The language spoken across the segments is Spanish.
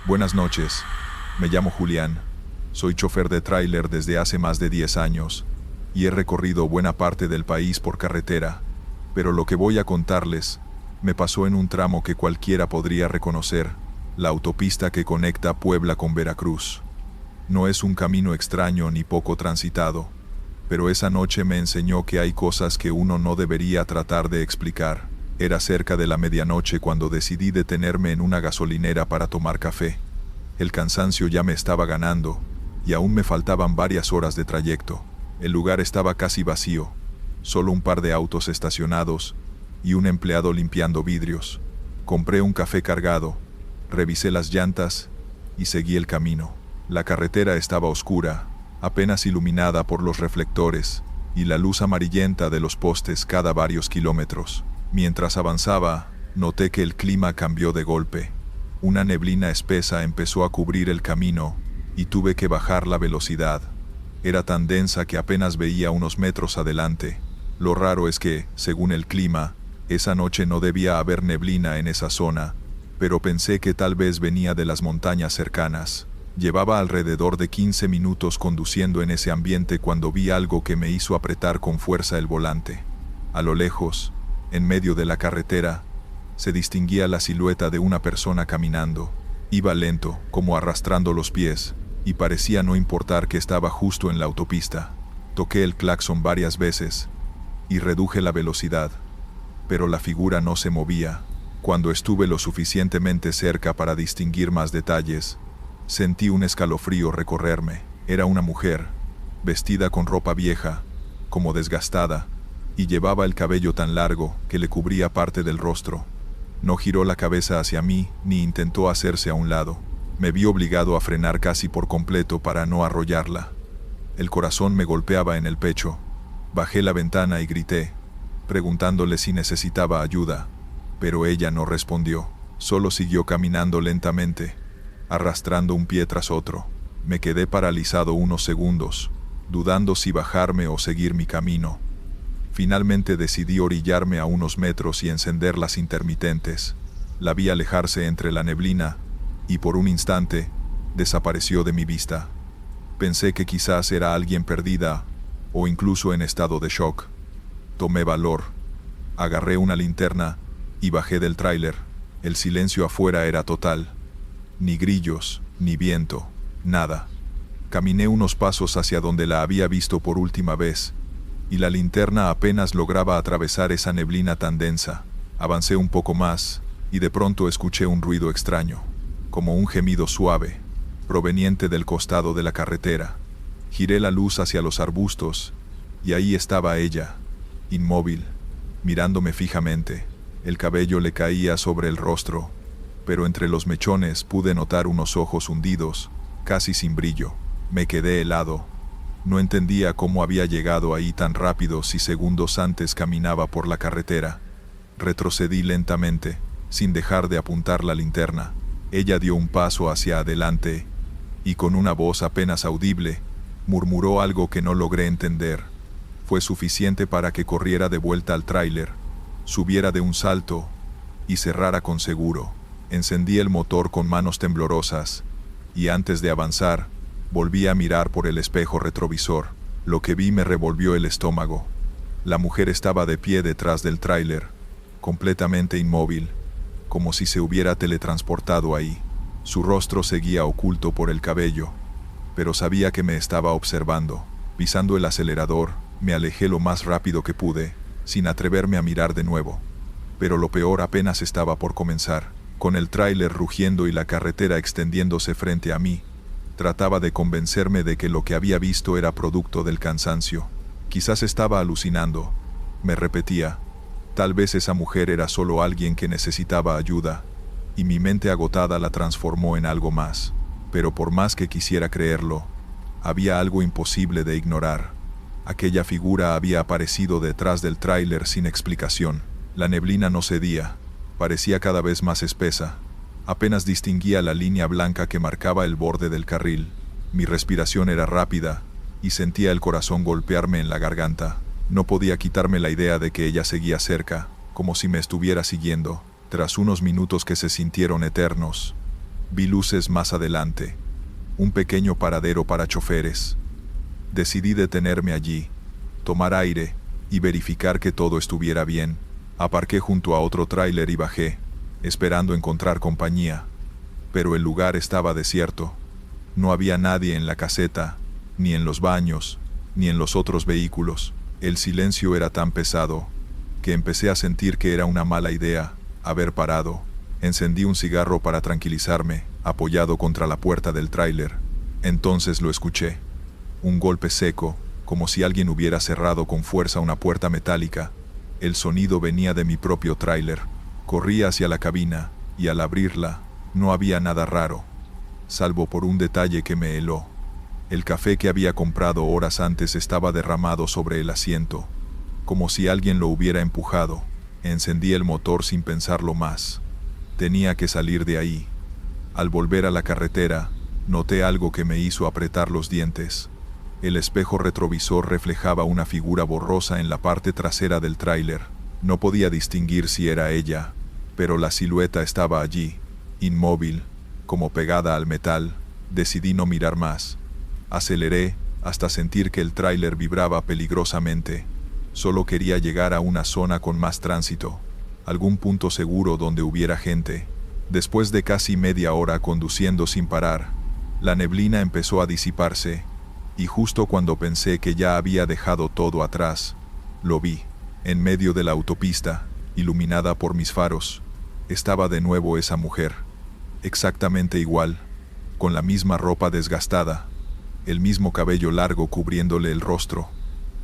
Buenas noches. Me llamo Julián. Soy chofer de tráiler desde hace más de 10 años y he recorrido buena parte del país por carretera, pero lo que voy a contarles me pasó en un tramo que cualquiera podría reconocer, la autopista que conecta Puebla con Veracruz. No es un camino extraño ni poco transitado, pero esa noche me enseñó que hay cosas que uno no debería tratar de explicar. Era cerca de la medianoche cuando decidí detenerme en una gasolinera para tomar café. El cansancio ya me estaba ganando, y aún me faltaban varias horas de trayecto. El lugar estaba casi vacío, solo un par de autos estacionados y un empleado limpiando vidrios. Compré un café cargado, revisé las llantas y seguí el camino. La carretera estaba oscura, apenas iluminada por los reflectores y la luz amarillenta de los postes cada varios kilómetros. Mientras avanzaba, noté que el clima cambió de golpe. Una neblina espesa empezó a cubrir el camino y tuve que bajar la velocidad. Era tan densa que apenas veía unos metros adelante. Lo raro es que, según el clima, esa noche no debía haber neblina en esa zona, pero pensé que tal vez venía de las montañas cercanas. Llevaba alrededor de 15 minutos conduciendo en ese ambiente cuando vi algo que me hizo apretar con fuerza el volante. A lo lejos, en medio de la carretera, se distinguía la silueta de una persona caminando. Iba lento, como arrastrando los pies, y parecía no importar que estaba justo en la autopista. Toqué el claxon varias veces y reduje la velocidad, pero la figura no se movía. Cuando estuve lo suficientemente cerca para distinguir más detalles, sentí un escalofrío recorrerme. Era una mujer, vestida con ropa vieja, como desgastada, y llevaba el cabello tan largo que le cubría parte del rostro. No giró la cabeza hacia mí ni intentó hacerse a un lado. Me vi obligado a frenar casi por completo para no arrollarla. El corazón me golpeaba en el pecho. Bajé la ventana y grité, preguntándole si necesitaba ayuda, pero ella no respondió. Solo siguió caminando lentamente, arrastrando un pie tras otro. Me quedé paralizado unos segundos, dudando si bajarme o seguir mi camino. Finalmente decidí orillarme a unos metros y encender las intermitentes. La vi alejarse entre la neblina, y por un instante, desapareció de mi vista. Pensé que quizás era alguien perdida, o incluso en estado de shock. Tomé valor, agarré una linterna, y bajé del tráiler. El silencio afuera era total. Ni grillos, ni viento, nada. Caminé unos pasos hacia donde la había visto por última vez, y la linterna apenas lograba atravesar esa neblina tan densa. Avancé un poco más, y de pronto escuché un ruido extraño, como un gemido suave, proveniente del costado de la carretera. Giré la luz hacia los arbustos, y ahí estaba ella, inmóvil, mirándome fijamente. El cabello le caía sobre el rostro, pero entre los mechones pude notar unos ojos hundidos, casi sin brillo. Me quedé helado. No entendía cómo había llegado ahí tan rápido si segundos antes caminaba por la carretera. Retrocedí lentamente, sin dejar de apuntar la linterna. Ella dio un paso hacia adelante, y con una voz apenas audible, murmuró algo que no logré entender. Fue suficiente para que corriera de vuelta al tráiler, subiera de un salto, y cerrara con seguro. Encendí el motor con manos temblorosas, y antes de avanzar, volví a mirar por el espejo retrovisor. Lo que vi me revolvió el estómago. La mujer estaba de pie detrás del tráiler, completamente inmóvil, como si se hubiera teletransportado ahí. Su rostro seguía oculto por el cabello, pero sabía que me estaba observando. Pisando el acelerador, me alejé lo más rápido que pude, sin atreverme a mirar de nuevo. Pero lo peor apenas estaba por comenzar. Con el tráiler rugiendo y la carretera extendiéndose frente a mí, trataba de convencerme de que lo que había visto era producto del cansancio. Quizás estaba alucinando, me repetía. Tal vez esa mujer era solo alguien que necesitaba ayuda, y mi mente agotada la transformó en algo más. Pero por más que quisiera creerlo, había algo imposible de ignorar. Aquella figura había aparecido detrás del tráiler sin explicación. La neblina no cedía, parecía cada vez más espesa. Apenas distinguía la línea blanca que marcaba el borde del carril. Mi respiración era rápida, y sentía el corazón golpearme en la garganta. No podía quitarme la idea de que ella seguía cerca, como si me estuviera siguiendo. Tras unos minutos que se sintieron eternos, Vi luces más adelante. Un pequeño paradero para choferes. Decidí detenerme allí, tomar aire y verificar que todo estuviera bien. Aparqué junto a otro tráiler y bajé, esperando encontrar compañía. Pero el lugar estaba desierto. No había nadie en la caseta, ni en los baños, ni en los otros vehículos. El silencio era tan pesado que empecé a sentir que era una mala idea haber parado. Encendí un cigarro para tranquilizarme, apoyado contra la puerta del tráiler. Entonces lo escuché. Un golpe seco, como si alguien hubiera cerrado con fuerza una puerta metálica. El sonido venía de mi propio tráiler. Corrí hacia la cabina, y al abrirla, no había nada raro, salvo por un detalle que me heló. El café que había comprado horas antes estaba derramado sobre el asiento, como si alguien lo hubiera empujado. Encendí el motor sin pensarlo más. Tenía que salir de ahí. Al volver a la carretera, noté algo que me hizo apretar los dientes. El espejo retrovisor reflejaba una figura borrosa en la parte trasera del tráiler. No podía distinguir si era ella, pero la silueta estaba allí, inmóvil, como pegada al metal. Decidí no mirar más. Aceleré hasta sentir que el tráiler vibraba peligrosamente. Solo quería llegar a una zona con más tránsito, algún punto seguro donde hubiera gente. Después de casi media hora conduciendo sin parar, la neblina empezó a disiparse, y justo cuando pensé que ya había dejado todo atrás, lo vi. En medio de la autopista, iluminada por mis faros, estaba de nuevo esa mujer, exactamente igual, con la misma ropa desgastada, el mismo cabello largo cubriéndole el rostro.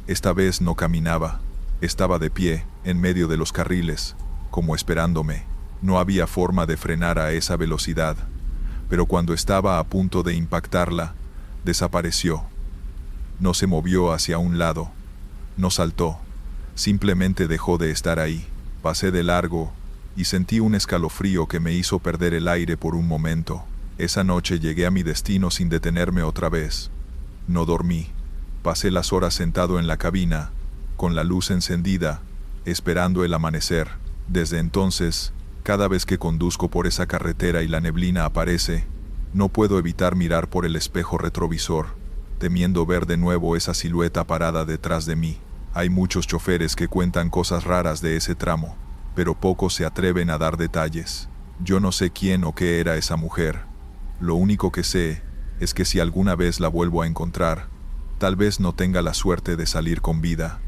Esta vez no caminaba, estaba de pie, en medio de los carriles, como esperándome. No había forma de frenar a esa velocidad, pero cuando estaba a punto de impactarla, desapareció. No se movió hacia un lado, no saltó, simplemente dejó de estar ahí. Pasé de largo y sentí un escalofrío que me hizo perder el aire por un momento. Esa noche llegué a mi destino sin detenerme otra vez. No dormí. Pasé las horas sentado en la cabina, con la luz encendida, esperando el amanecer. Desde entonces, cada vez que conduzco por esa carretera y la neblina aparece, no puedo evitar mirar por el espejo retrovisor, temiendo ver de nuevo esa silueta parada detrás de mí. Hay muchos choferes que cuentan cosas raras de ese tramo, pero pocos se atreven a dar detalles. Yo no sé quién o qué era esa mujer. Lo único que sé es que si alguna vez la vuelvo a encontrar, tal vez no tenga la suerte de salir con vida.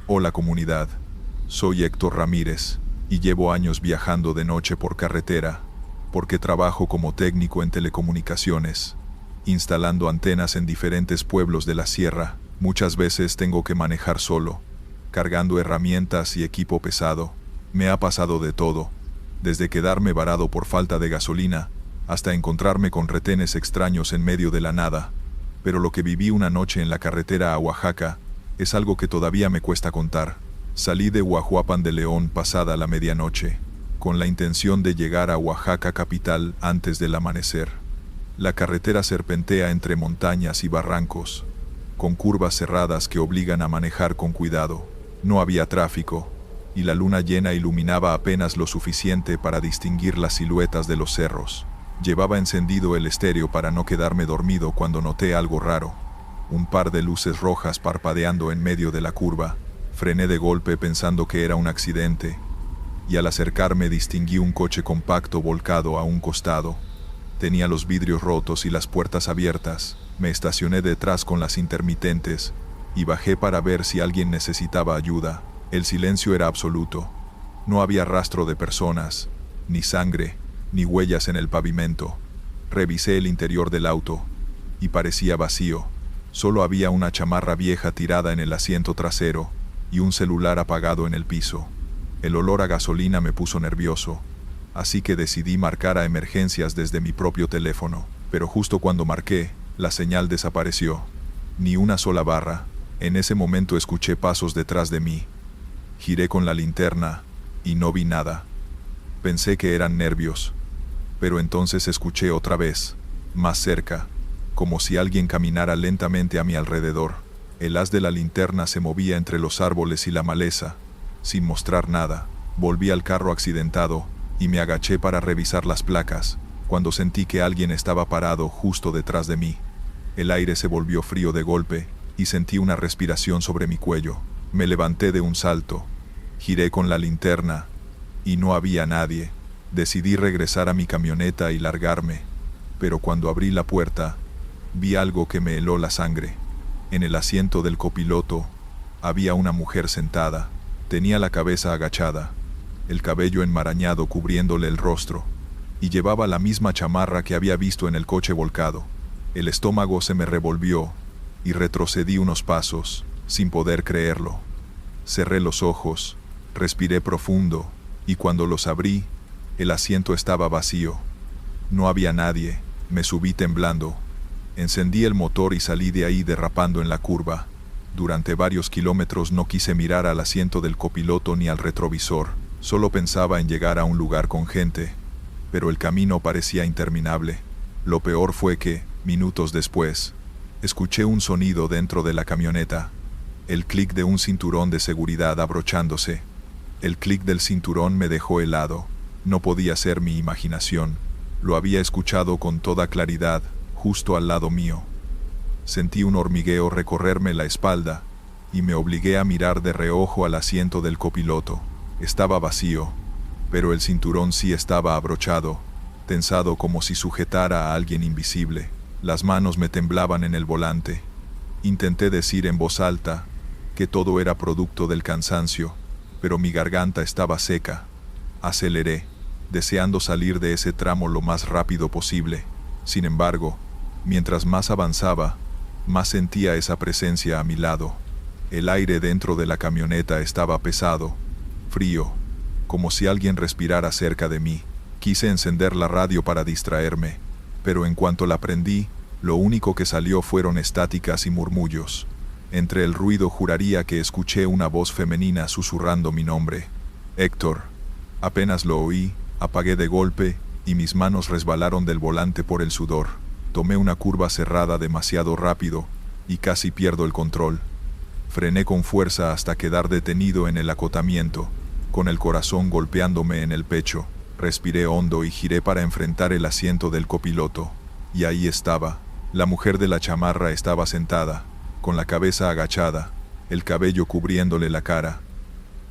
Hola comunidad, soy Héctor Ramírez y llevo años viajando de noche por carretera, porque trabajo como técnico en telecomunicaciones, instalando antenas en diferentes pueblos de la sierra. Muchas veces tengo que manejar solo, cargando herramientas y equipo pesado. Me ha pasado de todo, desde quedarme varado por falta de gasolina, hasta encontrarme con retenes extraños en medio de la nada. Pero lo que viví una noche en la carretera a Oaxaca es algo que todavía me cuesta contar. Salí de Huajuapan de León pasada la medianoche, con la intención de llegar a Oaxaca capital antes del amanecer. La carretera serpentea entre montañas y barrancos, con curvas cerradas que obligan a manejar con cuidado. No había tráfico, y la luna llena iluminaba apenas lo suficiente para distinguir las siluetas de los cerros. Llevaba encendido el estéreo para no quedarme dormido cuando noté algo raro. Un par de luces rojas parpadeando en medio de la curva. Frené de golpe pensando que era un accidente, y al acercarme distinguí un coche compacto volcado a un costado. Tenía los vidrios rotos y las puertas abiertas. Me estacioné detrás con las intermitentes y bajé para ver si alguien necesitaba ayuda. El silencio era absoluto. No había rastro de personas, ni sangre, ni huellas en el pavimento. Revisé el interior del auto y parecía vacío. Solo había una chamarra vieja tirada en el asiento trasero y un celular apagado en el piso. El olor a gasolina me puso nervioso, así que decidí marcar a emergencias desde mi propio teléfono. Pero justo cuando marqué, la señal desapareció. Ni una sola barra. En ese momento escuché pasos detrás de mí. Giré con la linterna y no vi nada. Pensé que eran nervios, pero entonces escuché otra vez, más cerca, como si alguien caminara lentamente a mi alrededor. El haz de la linterna se movía entre los árboles y la maleza, sin mostrar nada. Volví al carro accidentado y me agaché para revisar las placas, cuando sentí que alguien estaba parado justo detrás de mí. El aire se volvió frío de golpe y sentí una respiración sobre mi cuello. Me levanté de un salto, giré con la linterna y no había nadie. Decidí regresar a mi camioneta y largarme, pero cuando abrí la puerta, vi algo que me heló la sangre. En el asiento del copiloto había una mujer sentada. Tenía la cabeza agachada, el cabello enmarañado cubriéndole el rostro, y llevaba la misma chamarra que había visto en el coche volcado. El estómago se me revolvió y retrocedí unos pasos, sin poder creerlo. Cerré los ojos, respiré profundo, y cuando los abrí, el asiento estaba vacío. No había nadie. Me subí temblando. Encendí el motor y salí de ahí derrapando en la curva. Durante varios kilómetros no quise mirar al asiento del copiloto ni al retrovisor. Solo pensaba en llegar a un lugar con gente, pero el camino parecía interminable. Lo peor fue que, minutos después, escuché un sonido dentro de la camioneta. El clic de un cinturón de seguridad abrochándose. El clic del cinturón me dejó helado. No podía ser mi imaginación. Lo había escuchado con toda claridad, justo al lado mío. Sentí un hormigueo recorrerme la espalda y me obligué a mirar de reojo al asiento del copiloto. Estaba vacío, pero el cinturón sí estaba abrochado, tensado como si sujetara a alguien invisible. Las manos me temblaban en el volante. Intenté decir en voz alta que todo era producto del cansancio, pero mi garganta estaba seca. Aceleré, deseando salir de ese tramo lo más rápido posible. Sin embargo, mientras más avanzaba, más sentía esa presencia a mi lado. El aire dentro de la camioneta estaba pesado, frío, como si alguien respirara cerca de mí. Quise encender la radio para distraerme, pero en cuanto la prendí, lo único que salió fueron estáticas y murmullos. Entre el ruido juraría que escuché una voz femenina susurrando mi nombre. Héctor. Apenas lo oí, apagué de golpe y mis manos resbalaron del volante por el sudor. Tomé una curva cerrada demasiado rápido y casi pierdo el control. Frené con fuerza hasta quedar detenido en el acotamiento, con el corazón golpeándome en el pecho. Respiré hondo y giré para enfrentar el asiento del copiloto. Y ahí estaba. La mujer de la chamarra estaba sentada, con la cabeza agachada, el cabello cubriéndole la cara.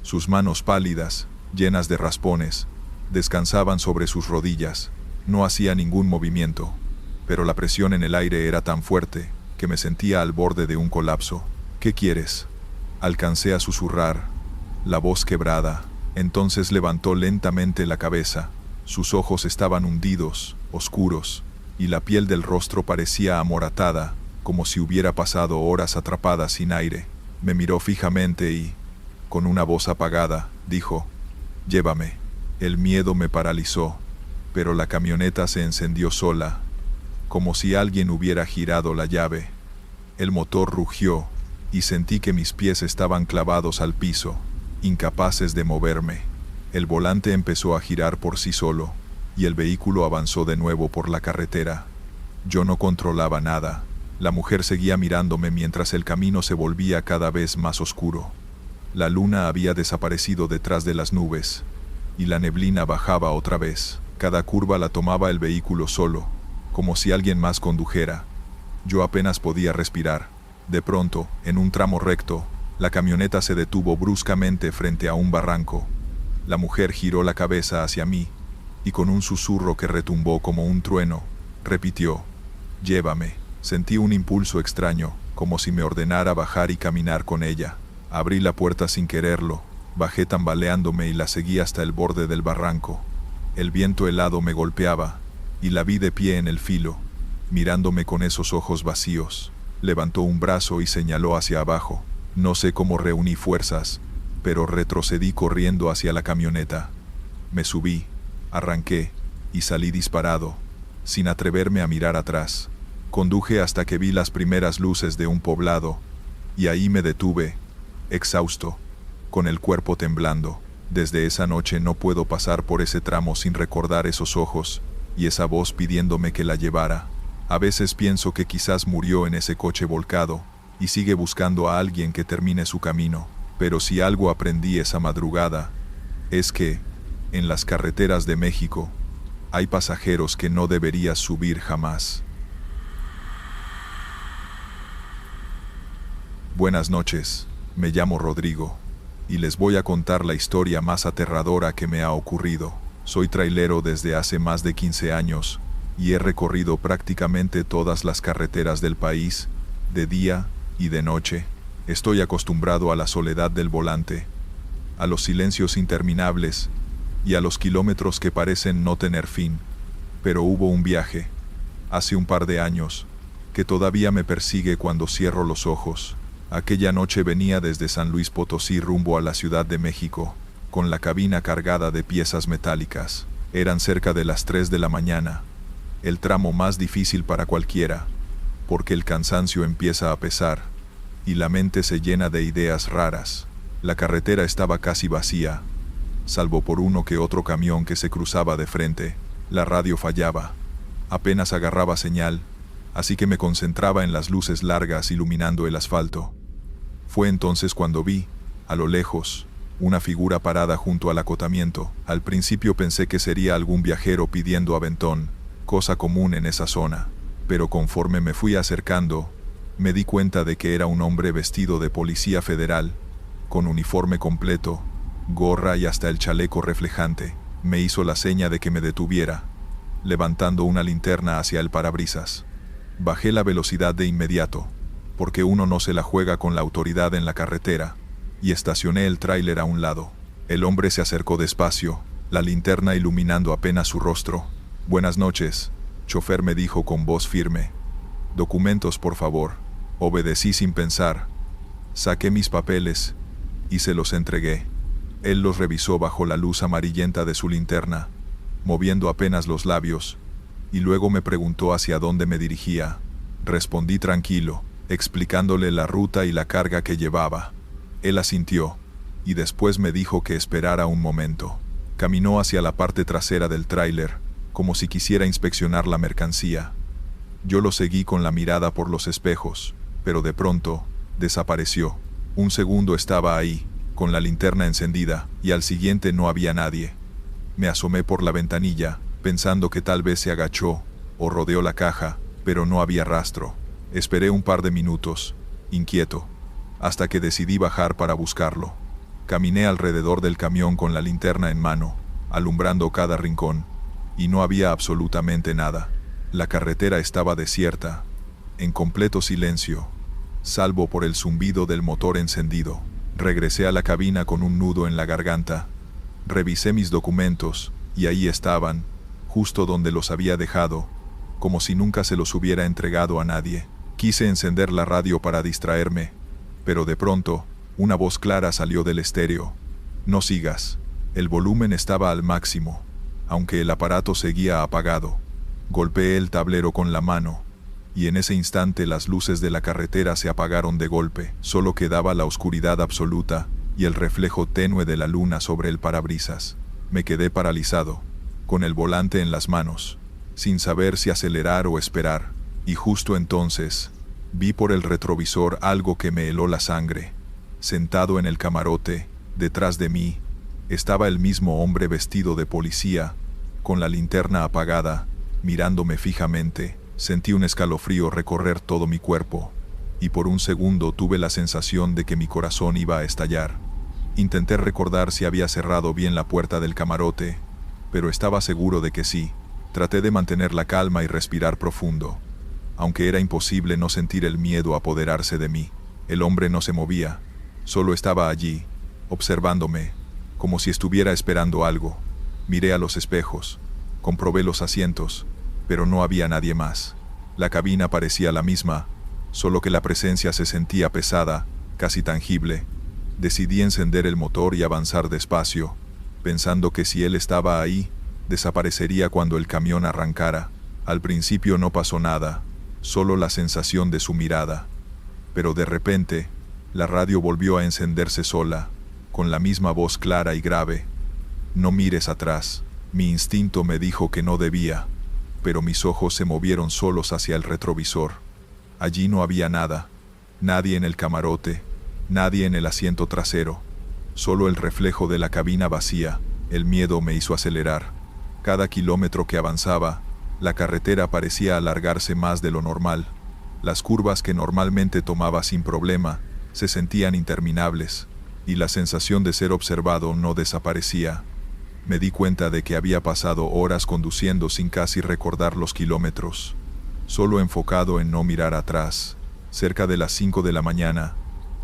Sus manos pálidas, llenas de raspones, descansaban sobre sus rodillas. No hacía ningún movimiento, pero la presión en el aire era tan fuerte que me sentía al borde de un colapso. ¿Qué quieres?, alcancé a susurrar, la voz quebrada. Entonces levantó lentamente la cabeza. Sus ojos estaban hundidos, oscuros, y la piel del rostro parecía amoratada, como si hubiera pasado horas atrapada sin aire. Me miró fijamente y, con una voz apagada, dijo: «Llévame». El miedo me paralizó, pero la camioneta se encendió sola, como si alguien hubiera girado la llave. El motor rugió, y sentí que mis pies estaban clavados al piso, incapaces de moverme. El volante empezó a girar por sí solo, y el vehículo avanzó de nuevo por la carretera. Yo no controlaba nada. La mujer seguía mirándome mientras el camino se volvía cada vez más oscuro. La luna había desaparecido detrás de las nubes, y la neblina bajaba otra vez. Cada curva la tomaba el vehículo solo, como si alguien más condujera. Yo apenas podía respirar. De pronto, en un tramo recto, la camioneta se detuvo bruscamente frente a un barranco. La mujer giró la cabeza hacia mí, y con un susurro que retumbó como un trueno, repitió: «Llévame». Sentí un impulso extraño, como si me ordenara bajar y caminar con ella. Abrí la puerta sin quererlo, bajé tambaleándome y la seguí hasta el borde del barranco. El viento helado me golpeaba, y la vi de pie en el filo, mirándome con esos ojos vacíos. Levantó un brazo y señaló hacia abajo. No sé cómo reuní fuerzas, pero retrocedí corriendo hacia la camioneta. Me subí, arranqué, y salí disparado, sin atreverme a mirar atrás. Conduje hasta que vi las primeras luces de un poblado, y ahí me detuve, exhausto, con el cuerpo temblando. Desde esa noche no puedo pasar por ese tramo sin recordar esos ojos, y esa voz pidiéndome que la llevara. A veces pienso que quizás murió en ese coche volcado, y sigue buscando a alguien que termine su camino. Pero si algo aprendí esa madrugada, Es que, en las carreteras de México, hay pasajeros que no deberías subir jamás. Buenas noches, me llamo Rodrigo, y les voy a contar la historia más aterradora que me ha ocurrido. Soy trailero desde hace más de 15 años, y he recorrido prácticamente todas las carreteras del país, de día y de noche. Estoy acostumbrado a la soledad del volante, a los silencios interminables y a los kilómetros que parecen no tener fin. Pero hubo un viaje, hace un par de años, que todavía me persigue cuando cierro los ojos. Aquella noche venía desde San Luis Potosí rumbo a la Ciudad de México, con la cabina cargada de piezas metálicas. Eran cerca de las 3 de la mañana, el tramo más difícil para cualquiera, porque el cansancio empieza a pesar, y la mente se llena de ideas raras. La carretera estaba casi vacía, salvo por uno que otro camión que se cruzaba de frente. La radio fallaba, apenas agarraba señal, así que me concentraba en las luces largas iluminando el asfalto. Fue entonces cuando vi, a lo lejos, una figura parada junto al acotamiento. Al principio pensé que sería algún viajero pidiendo aventón, cosa común en esa zona, pero conforme me fui acercando, me di cuenta de que era un hombre vestido de policía federal, con uniforme completo, gorra y hasta el chaleco reflejante. Me hizo la seña de que me detuviera, levantando una linterna hacia el parabrisas. Bajé la velocidad de inmediato, porque uno no se la juega con la autoridad en la carretera, y estacioné el tráiler a un lado. El hombre se acercó despacio, la linterna iluminando apenas su rostro. «Buenas noches», chofer, me dijo con voz firme. «Documentos, por favor». Obedecí sin pensar. Saqué mis papeles y se los entregué. Él los revisó bajo la luz amarillenta de su linterna, moviendo apenas los labios, y luego me preguntó hacia dónde me dirigía. Respondí tranquilo, explicándole la ruta y la carga que llevaba. Él asintió, y después me dijo que esperara un momento. Caminó hacia la parte trasera del tráiler, como si quisiera inspeccionar la mercancía. Yo lo seguí con la mirada por los espejos, pero de pronto, desapareció. Un segundo estaba ahí, con la linterna encendida, y al siguiente no había nadie. Me asomé por la ventanilla, pensando que tal vez se agachó, o rodeó la caja, pero no había rastro. Esperé un par de minutos, inquieto, hasta que decidí bajar para buscarlo. Caminé alrededor del camión con la linterna en mano, alumbrando cada rincón, y no había absolutamente nada. La carretera estaba desierta, en completo silencio, salvo por el zumbido del motor encendido. Regresé a la cabina con un nudo en la garganta. Revisé mis documentos, y ahí estaban, justo donde los había dejado, como si nunca se los hubiera entregado a nadie. Quise encender la radio para distraerme, pero de pronto, una voz clara salió del estéreo. «No sigas». El volumen estaba al máximo, aunque el aparato seguía apagado. Golpeé el tablero con la mano, y en ese instante las luces de la carretera se apagaron de golpe. Solo quedaba la oscuridad absoluta y el reflejo tenue de la luna sobre el parabrisas. Me quedé paralizado, con el volante en las manos, sin saber si acelerar o esperar, y justo entonces, vi por el retrovisor algo que me heló la sangre. Sentado en el camarote, detrás de mí, estaba el mismo hombre vestido de policía, con la linterna apagada, mirándome fijamente. Sentí un escalofrío recorrer todo mi cuerpo, y por un segundo tuve la sensación de que mi corazón iba a estallar. Intenté recordar si había cerrado bien la puerta del camarote, pero estaba seguro de que sí. Traté de mantener la calma y respirar profundo, aunque era imposible no sentir el miedo apoderarse de mí. El hombre no se movía, solo estaba allí, observándome, como si estuviera esperando algo. Miré a los espejos, comprobé los asientos, pero no había nadie más. La cabina parecía la misma, solo que la presencia se sentía pesada, casi tangible. Decidí encender el motor y avanzar despacio, pensando que si él estaba ahí, desaparecería cuando el camión arrancara. Al principio no pasó nada, solo la sensación de su mirada. Pero de repente, la radio volvió a encenderse sola, con la misma voz clara y grave. «No mires atrás». Mi instinto me dijo que no debía, pero mis ojos se movieron solos hacia el retrovisor. Allí no había nada, nadie en el camarote, nadie en el asiento trasero. Solo el reflejo de la cabina vacía, el miedo me hizo acelerar. Cada kilómetro que avanzaba, la carretera parecía alargarse más de lo normal. Las curvas que normalmente tomaba sin problema, se sentían interminables, y la sensación de ser observado no desaparecía. Me di cuenta de que había pasado horas conduciendo sin casi recordar los kilómetros, solo enfocado en no mirar atrás. Cerca de las 5 de la mañana,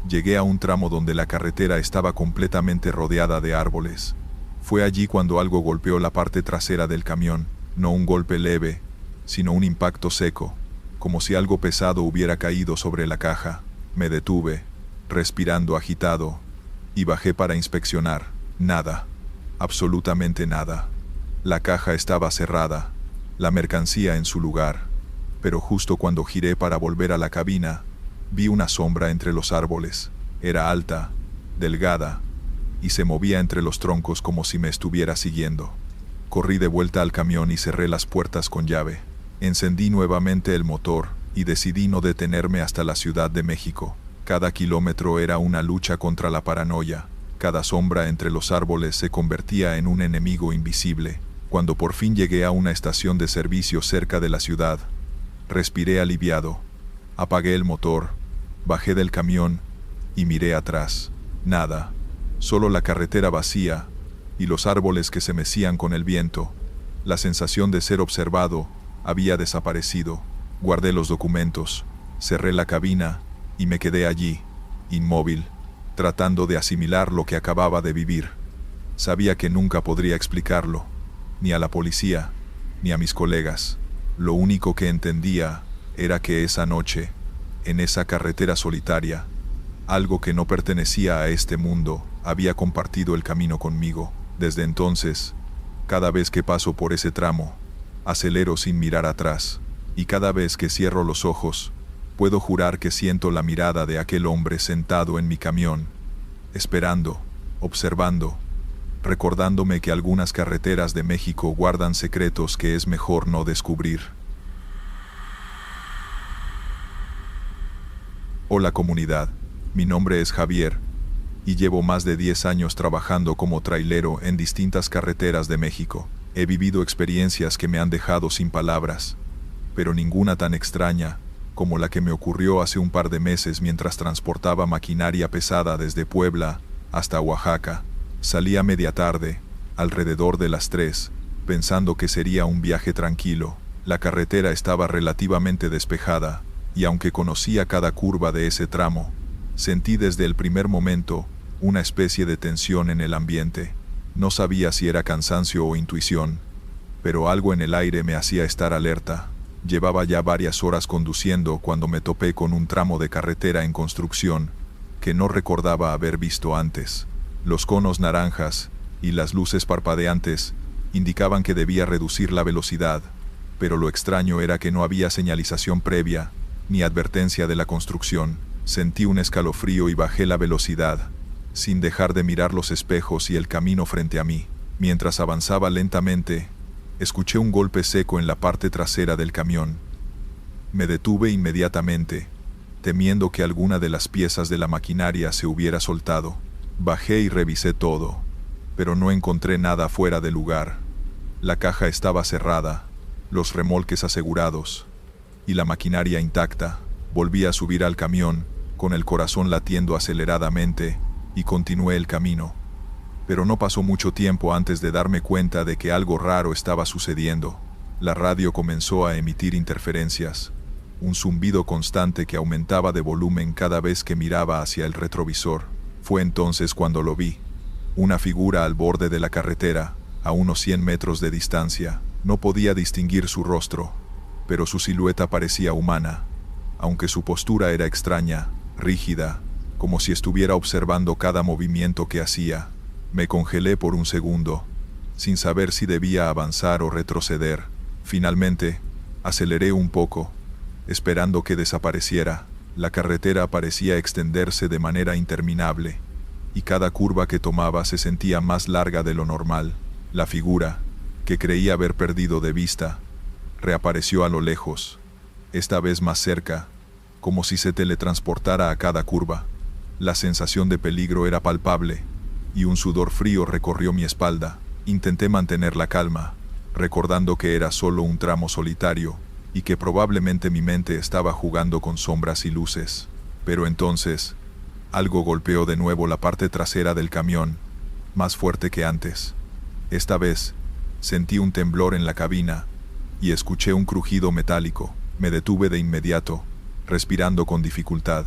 llegué a un tramo donde la carretera estaba completamente rodeada de árboles. Fue allí cuando algo golpeó la parte trasera del camión, no un golpe leve, sino un impacto seco, como si algo pesado hubiera caído sobre la caja. Me detuve, respirando agitado, y bajé para inspeccionar. Nada, absolutamente nada. La caja estaba cerrada, la mercancía en su lugar, pero justo cuando giré para volver a la cabina, vi una sombra entre los árboles. Era alta, delgada, y se movía entre los troncos como si me estuviera siguiendo. Corrí de vuelta al camión y cerré las puertas con llave. Encendí nuevamente el motor y decidí no detenerme hasta la Ciudad de México. Cada kilómetro era una lucha contra la paranoia. Cada sombra entre los árboles se convertía en un enemigo invisible. Cuando por fin llegué a una estación de servicio cerca de la ciudad, respiré aliviado. Apagué el motor, bajé del camión y miré atrás. Nada, solo la carretera vacía y los árboles que se mecían con el viento. La sensación de ser observado había desaparecido. Guardé los documentos, cerré la cabina y me quedé allí, inmóvil, tratando de asimilar lo que acababa de vivir. Sabía que nunca podría explicarlo, ni a la policía, ni a mis colegas. Lo único que entendía era que esa noche, en esa carretera solitaria, algo que no pertenecía a este mundo había compartido el camino conmigo. Desde entonces, cada vez que paso por ese tramo, acelero sin mirar atrás, y cada vez que cierro los ojos, puedo jurar que siento la mirada de aquel hombre sentado en mi camión, esperando, observando, recordándome que algunas carreteras de México guardan secretos que es mejor no descubrir. Hola comunidad, mi nombre es Javier, y llevo más de 10 años trabajando como trailero en distintas carreteras de México. He vivido experiencias que me han dejado sin palabras, pero ninguna tan extraña como la que me ocurrió hace un par de meses mientras transportaba maquinaria pesada desde Puebla hasta Oaxaca. Salí a media tarde, alrededor de las 3, pensando que sería un viaje tranquilo. La carretera estaba relativamente despejada, y aunque conocía cada curva de ese tramo, sentí desde el primer momento una especie de tensión en el ambiente. No sabía si era cansancio o intuición, pero algo en el aire me hacía estar alerta. Llevaba ya varias horas conduciendo cuando me topé con un tramo de carretera en construcción que no recordaba haber visto antes. Los conos naranjas y las luces parpadeantes indicaban que debía reducir la velocidad, pero lo extraño era que no había señalización previa ni advertencia de la construcción. Sentí un escalofrío y bajé la velocidad, sin dejar de mirar los espejos y el camino frente a mí. Mientras avanzaba lentamente, escuché un golpe seco en la parte trasera del camión. Me detuve inmediatamente, temiendo que alguna de las piezas de la maquinaria se hubiera soltado. Bajé y revisé todo, pero no encontré nada fuera de lugar. La caja estaba cerrada, los remolques asegurados, y la maquinaria intacta. Volví a subir al camión, con el corazón latiendo aceleradamente, y continué el camino. Pero no pasó mucho tiempo antes de darme cuenta de que algo raro estaba sucediendo. La radio comenzó a emitir interferencias, un zumbido constante que aumentaba de volumen cada vez que miraba hacia el retrovisor. Fue entonces cuando lo vi. Una figura al borde de la carretera, a unos 100 metros de distancia. No podía distinguir su rostro, pero su silueta parecía humana, aunque su postura era extraña, rígida, como si estuviera observando cada movimiento que hacía. Me congelé por un segundo, sin saber si debía avanzar o retroceder. Finalmente, aceleré un poco, esperando que desapareciera. La carretera parecía extenderse de manera interminable, y cada curva que tomaba se sentía más larga de lo normal. La figura, que creía haber perdido de vista, reapareció a lo lejos, esta vez más cerca, como si se teletransportara a cada curva. La sensación de peligro era palpable, y un sudor frío recorrió mi espalda. Intenté mantener la calma, recordando que era solo un tramo solitario, y que probablemente mi mente estaba jugando con sombras y luces. Pero entonces, algo golpeó de nuevo la parte trasera del camión, más fuerte que antes. Esta vez, sentí un temblor en la cabina, y escuché un crujido metálico. Me detuve de inmediato, respirando con dificultad.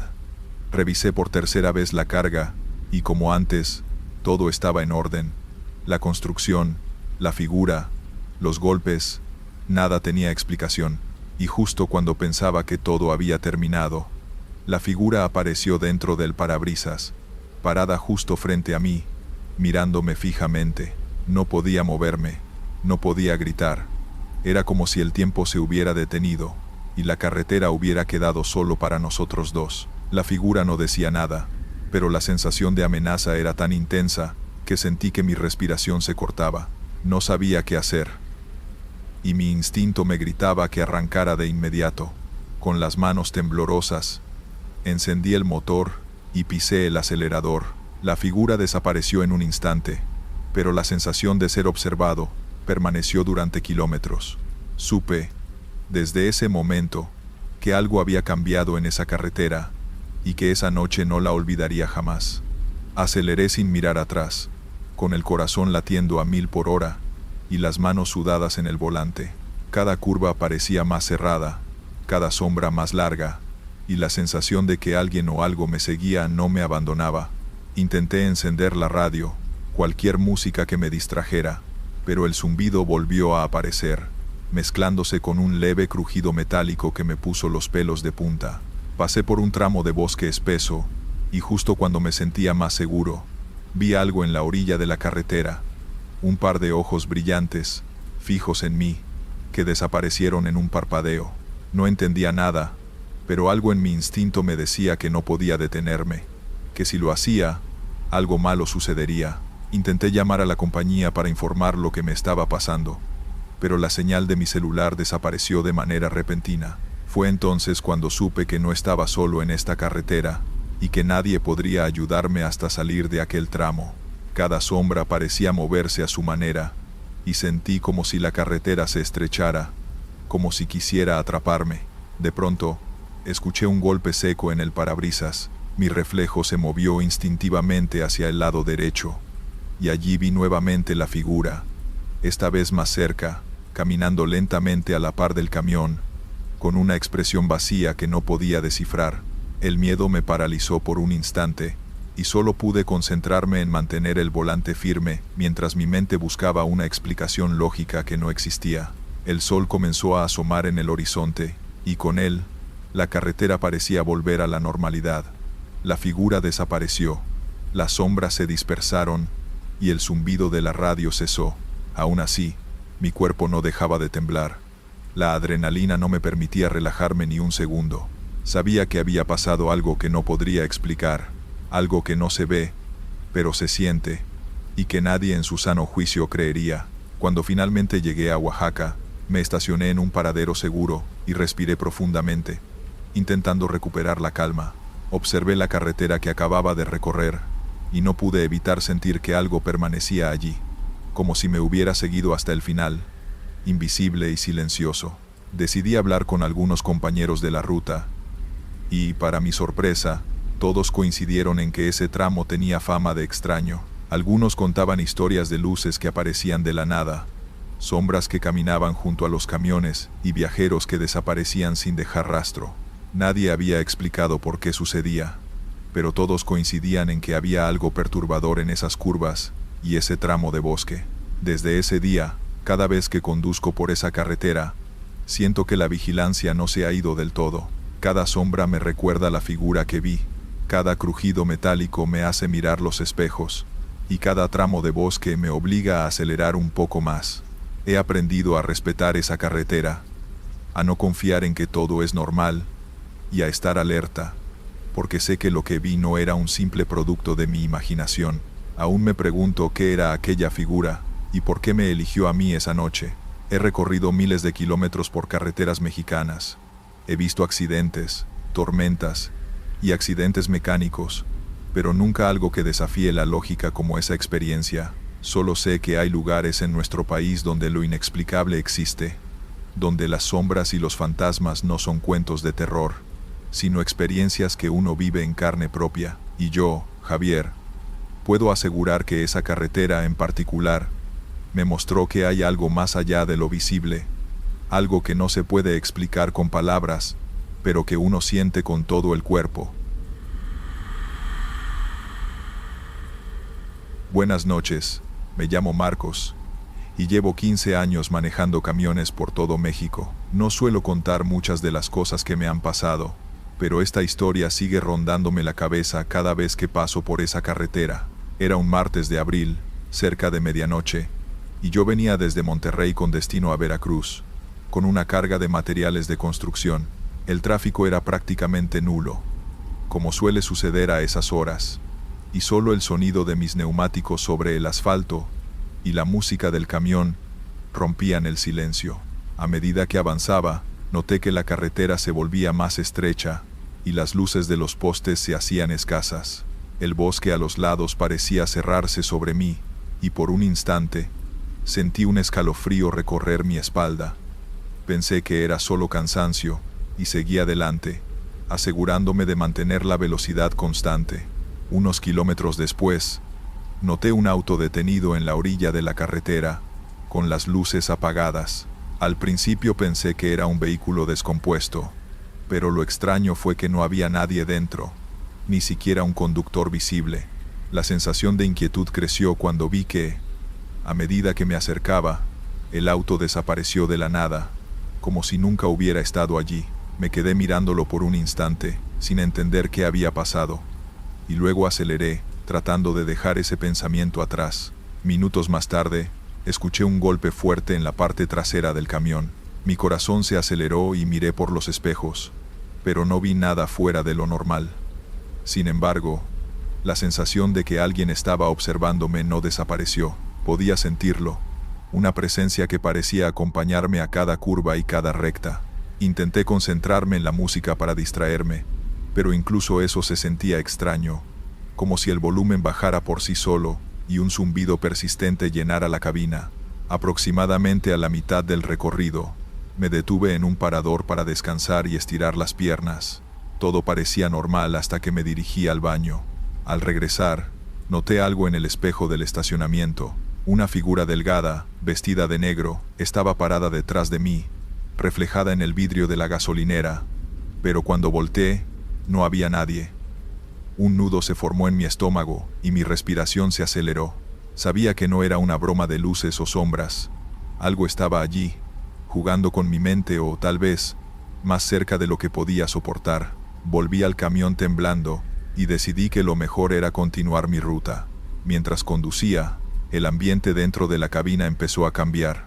Revisé por tercera vez la carga, y como antes, todo estaba en orden. La construcción, la figura, los golpes, nada tenía explicación. Y justo cuando pensaba que todo había terminado, la figura apareció dentro del parabrisas, parada justo frente a mí, mirándome fijamente. No podía moverme, no podía gritar. Era como si el tiempo se hubiera detenido, y la carretera hubiera quedado solo para nosotros dos. La figura no decía nada, pero la sensación de amenaza era tan intensa que sentí que mi respiración se cortaba. No sabía qué hacer, y mi instinto me gritaba que arrancara de inmediato. Con las manos temblorosas, encendí el motor y pisé el acelerador. La figura desapareció en un instante, pero la sensación de ser observado permaneció durante kilómetros. Supe, desde ese momento, que algo había cambiado en esa carretera y que esa noche no la olvidaría jamás. Aceleré sin mirar atrás, con el corazón latiendo a 1000 por hora y las manos sudadas en el volante. Cada curva parecía más cerrada, cada sombra más larga, y la sensación de que alguien o algo me seguía no me abandonaba. Intenté encender la radio, cualquier música que me distrajera, pero el zumbido volvió a aparecer, mezclándose con un leve crujido metálico que me puso los pelos de punta. Pasé por un tramo de bosque espeso, y justo cuando me sentía más seguro, vi algo en la orilla de la carretera, un par de ojos brillantes, fijos en mí, que desaparecieron en un parpadeo. No entendía nada, pero algo en mi instinto me decía que no podía detenerme, que si lo hacía, algo malo sucedería. Intenté llamar a la compañía para informar lo que me estaba pasando, pero la señal de mi celular desapareció de manera repentina. Fue entonces cuando supe que no estaba solo en esta carretera, y que nadie podría ayudarme hasta salir de aquel tramo. Cada sombra parecía moverse a su manera, y sentí como si la carretera se estrechara, como si quisiera atraparme. De pronto, escuché un golpe seco en el parabrisas. Mi reflejo se movió instintivamente hacia el lado derecho, y allí vi nuevamente la figura, esta vez más cerca, caminando lentamente a la par del camión, con una expresión vacía que no podía descifrar. El miedo me paralizó por un instante, y solo pude concentrarme en mantener el volante firme mientras mi mente buscaba una explicación lógica que no existía. El sol comenzó a asomar en el horizonte, y con él, la carretera parecía volver a la normalidad. La figura desapareció, las sombras se dispersaron, y el zumbido de la radio cesó. Aún así, mi cuerpo no dejaba de temblar. La adrenalina no me permitía relajarme ni un segundo. Sabía que había pasado algo que no podría explicar, algo que no se ve, pero se siente, y que nadie en su sano juicio creería. Cuando finalmente llegué a Oaxaca, me estacioné en un paradero seguro y respiré profundamente, intentando recuperar la calma. Observé la carretera que acababa de recorrer, y no pude evitar sentir que algo permanecía allí, como si me hubiera seguido hasta el final, invisible y silencioso. Decidí hablar con algunos compañeros de la ruta, y, para mi sorpresa, todos coincidieron en que ese tramo tenía fama de extraño. Algunos contaban historias de luces que aparecían de la nada, sombras que caminaban junto a los camiones y viajeros que desaparecían sin dejar rastro. Nadie había explicado por qué sucedía, pero todos coincidían en que había algo perturbador en esas curvas y ese tramo de bosque. Desde ese día, cada vez que conduzco por esa carretera, siento que la vigilancia no se ha ido del todo. Cada sombra me recuerda la figura que vi, cada crujido metálico me hace mirar los espejos, y cada tramo de bosque me obliga a acelerar un poco más. He aprendido a respetar esa carretera, a no confiar en que todo es normal, y a estar alerta, porque sé que lo que vi no era un simple producto de mi imaginación. Aún me pregunto qué era aquella figura, y por qué me eligió a mí esa noche. He recorrido miles de kilómetros por carreteras mexicanas. He visto accidentes, tormentas y accidentes mecánicos, pero nunca algo que desafíe la lógica como esa experiencia. Solo sé que hay lugares en nuestro país donde lo inexplicable existe, donde las sombras y los fantasmas no son cuentos de terror, sino experiencias que uno vive en carne propia. Y yo, Javier, puedo asegurar que esa carretera en particular me mostró que hay algo más allá de lo visible, algo que no se puede explicar con palabras, pero que uno siente con todo el cuerpo. Buenas noches, me llamo Marcos, y llevo 15 años manejando camiones por todo México. No suelo contar muchas de las cosas que me han pasado, pero esta historia sigue rondándome la cabeza cada vez que paso por esa carretera. Era un martes de abril, cerca de medianoche, y yo venía desde Monterrey con destino a Veracruz, con una carga de materiales de construcción. El tráfico era prácticamente nulo, como suele suceder a esas horas, y solo el sonido de mis neumáticos sobre el asfalto y la música del camión rompían el silencio. A medida que avanzaba, noté que la carretera se volvía más estrecha y las luces de los postes se hacían escasas. El bosque a los lados parecía cerrarse sobre mí, y por un instante sentí un escalofrío recorrer mi espalda. Pensé que era solo cansancio, y seguí adelante, asegurándome de mantener la velocidad constante. Unos kilómetros después, noté un auto detenido en la orilla de la carretera, con las luces apagadas. Al principio pensé que era un vehículo descompuesto, pero lo extraño fue que no había nadie dentro, ni siquiera un conductor visible. La sensación de inquietud creció cuando vi que, a medida que me acercaba, el auto desapareció de la nada, como si nunca hubiera estado allí. Me quedé mirándolo por un instante, sin entender qué había pasado, y luego aceleré, tratando de dejar ese pensamiento atrás. Minutos más tarde, escuché un golpe fuerte en la parte trasera del camión. Mi corazón se aceleró y miré por los espejos, pero no vi nada fuera de lo normal. Sin embargo, la sensación de que alguien estaba observándome no desapareció. Podía sentirlo, una presencia que parecía acompañarme a cada curva y cada recta. Intenté concentrarme en la música para distraerme, pero incluso eso se sentía extraño, como si el volumen bajara por sí solo y un zumbido persistente llenara la cabina. Aproximadamente a la mitad del recorrido, me detuve en un parador para descansar y estirar las piernas. Todo parecía normal hasta que me dirigí al baño. Al regresar, noté algo en el espejo del estacionamiento. Una figura delgada, vestida de negro, estaba parada detrás de mí, reflejada en el vidrio de la gasolinera, pero cuando volteé, no había nadie. Un nudo se formó en mi estómago y mi respiración se aceleró. Sabía que no era una broma de luces o sombras. Algo estaba allí, jugando con mi mente o, tal vez, más cerca de lo que podía soportar. Volví al camión temblando y decidí que lo mejor era continuar mi ruta. Mientras conducía, el ambiente dentro de la cabina empezó a cambiar.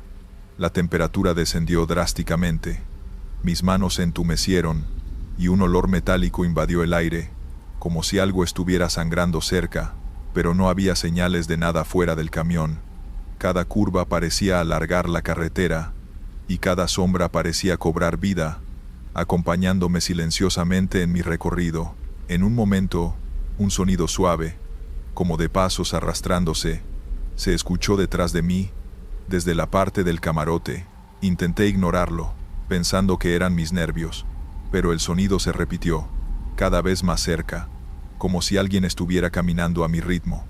La temperatura descendió drásticamente. Mis manos se entumecieron y un olor metálico invadió el aire, como si algo estuviera sangrando cerca, pero no había señales de nada fuera del camión. Cada curva parecía alargar la carretera y cada sombra parecía cobrar vida, acompañándome silenciosamente en mi recorrido. En un momento, un sonido suave, como de pasos arrastrándose, se escuchó detrás de mí, desde la parte del camarote. Intenté ignorarlo, pensando que eran mis nervios, pero el sonido se repitió, cada vez más cerca, como si alguien estuviera caminando a mi ritmo,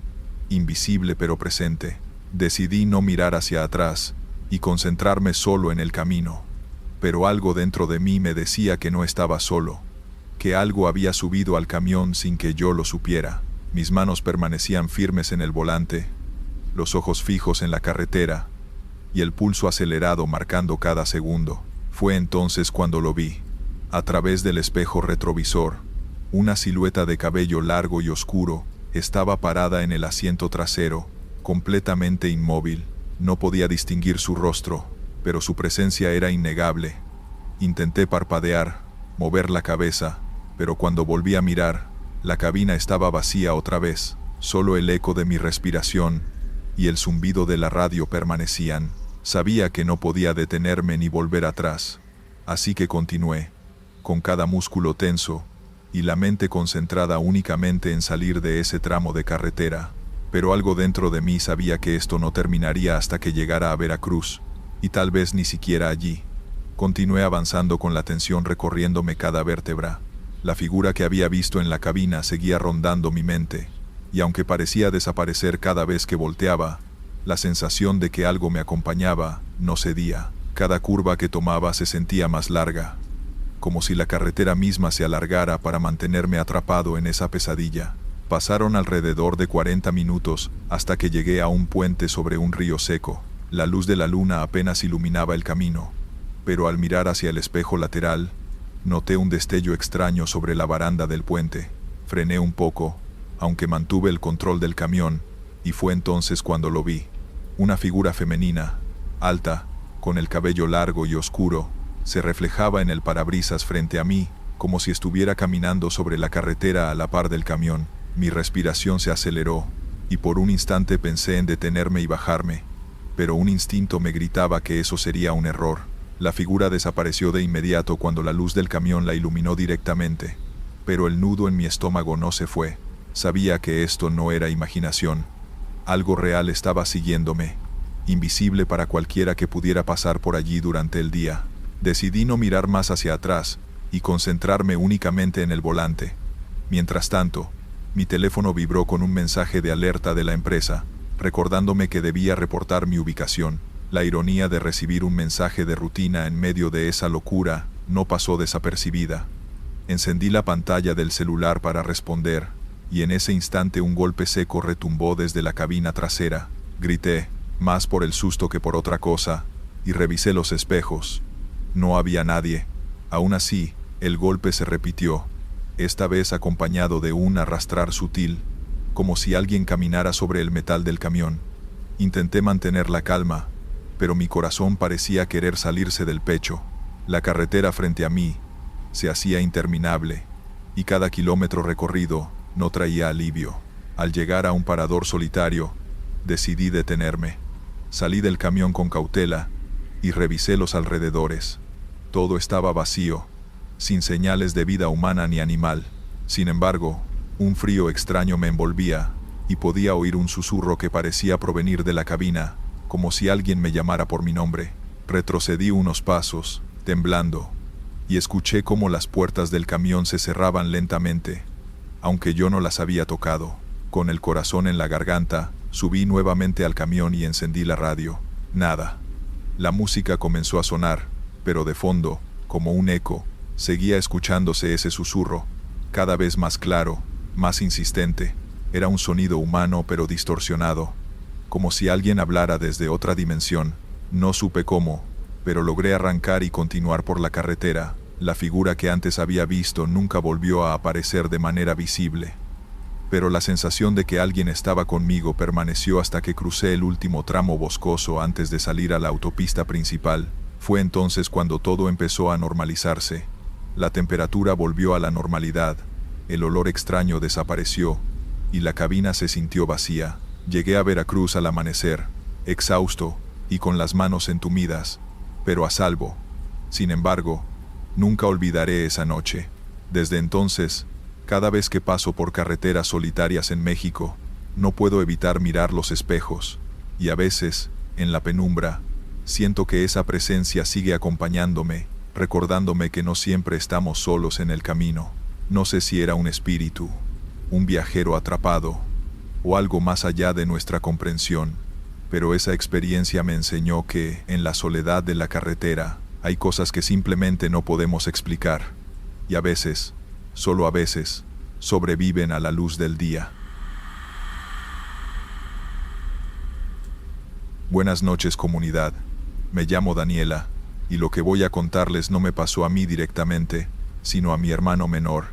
invisible pero presente. Decidí no mirar hacia atrás y concentrarme solo en el camino, pero algo dentro de mí me decía que no estaba solo, que algo había subido al camión sin que yo lo supiera. Mis manos permanecían firmes en el volante, los ojos fijos en la carretera, y el pulso acelerado marcando cada segundo. Fue entonces cuando lo vi. A través del espejo retrovisor, una silueta de cabello largo y oscuro estaba parada en el asiento trasero, completamente inmóvil. No podía distinguir su rostro, pero su presencia era innegable. Intenté parpadear, mover la cabeza, pero cuando volví a mirar, la cabina estaba vacía otra vez. Solo el eco de mi respiración y el zumbido de la radio permanecían. Sabía que no podía detenerme ni volver atrás, así que continué, con cada músculo tenso y la mente concentrada únicamente en salir de ese tramo de carretera. Pero algo dentro de mí sabía que esto no terminaría hasta que llegara a Veracruz, y tal vez ni siquiera allí. Continué avanzando con la tensión recorriéndome cada vértebra. La figura que había visto en la cabina seguía rondando mi mente, y aunque parecía desaparecer cada vez que volteaba, la sensación de que algo me acompañaba no cedía. Cada curva que tomaba se sentía más larga, como si la carretera misma se alargara para mantenerme atrapado en esa pesadilla. Pasaron alrededor de 40 minutos hasta que llegué a un puente sobre un río seco. La luz de la luna apenas iluminaba el camino, pero al mirar hacia el espejo lateral, noté un destello extraño sobre la baranda del puente. Frené un poco, aunque mantuve el control del camión, y fue entonces cuando lo vi. Una figura femenina, alta, con el cabello largo y oscuro, se reflejaba en el parabrisas frente a mí, como si estuviera caminando sobre la carretera a la par del camión. Mi respiración se aceleró, y por un instante pensé en detenerme y bajarme, pero un instinto me gritaba que eso sería un error. La figura desapareció de inmediato cuando la luz del camión la iluminó directamente, pero el nudo en mi estómago no se fue. Sabía que esto no era imaginación. Algo real estaba siguiéndome, invisible para cualquiera que pudiera pasar por allí durante el día. Decidí no mirar más hacia atrás y concentrarme únicamente en el volante. Mientras tanto, mi teléfono vibró con un mensaje de alerta de la empresa, recordándome que debía reportar mi ubicación. La ironía de recibir un mensaje de rutina en medio de esa locura no pasó desapercibida. Encendí la pantalla del celular para responder, y en ese instante un golpe seco retumbó desde la cabina trasera. Grité, más por el susto que por otra cosa, y revisé los espejos. No había nadie. Aún así, el golpe se repitió, esta vez acompañado de un arrastrar sutil, como si alguien caminara sobre el metal del camión. Intenté mantener la calma, pero mi corazón parecía querer salirse del pecho. La carretera frente a mí se hacía interminable, y cada kilómetro recorrido no traía alivio. Al llegar a un parador solitario, decidí detenerme. Salí del camión con cautela y revisé los alrededores. Todo estaba vacío, sin señales de vida humana ni animal. Sin embargo, un frío extraño me envolvía, y podía oír un susurro que parecía provenir de la cabina, como si alguien me llamara por mi nombre. Retrocedí unos pasos, temblando, y escuché cómo las puertas del camión se cerraban lentamente, aunque yo no las había tocado. Con el corazón en la garganta, subí nuevamente al camión y encendí la radio. Nada. La música comenzó a sonar, pero de fondo, como un eco, seguía escuchándose ese susurro, cada vez más claro, más insistente. Era un sonido humano pero distorsionado, como si alguien hablara desde otra dimensión. No supe cómo, pero logré arrancar y continuar por la carretera. La figura que antes había visto nunca volvió a aparecer de manera visible, pero la sensación de que alguien estaba conmigo permaneció hasta que crucé el último tramo boscoso antes de salir a la autopista principal. Fue entonces cuando todo empezó a normalizarse. La temperatura volvió a la normalidad, el olor extraño desapareció, y la cabina se sintió vacía. Llegué a Veracruz al amanecer, exhausto y con las manos entumidas, pero a salvo. Sin embargo, nunca olvidaré esa noche. Desde entonces, cada vez que paso por carreteras solitarias en México, no puedo evitar mirar los espejos, y a veces, en la penumbra, siento que esa presencia sigue acompañándome, recordándome que no siempre estamos solos en el camino. No sé si era un espíritu, un viajero atrapado, o algo más allá de nuestra comprensión, pero esa experiencia me enseñó que, en la soledad de la carretera, hay cosas que simplemente no podemos explicar, y a veces, solo a veces, sobreviven a la luz del día. Buenas noches, comunidad. Me llamo Daniela, y lo que voy a contarles no me pasó a mí directamente, sino a mi hermano menor,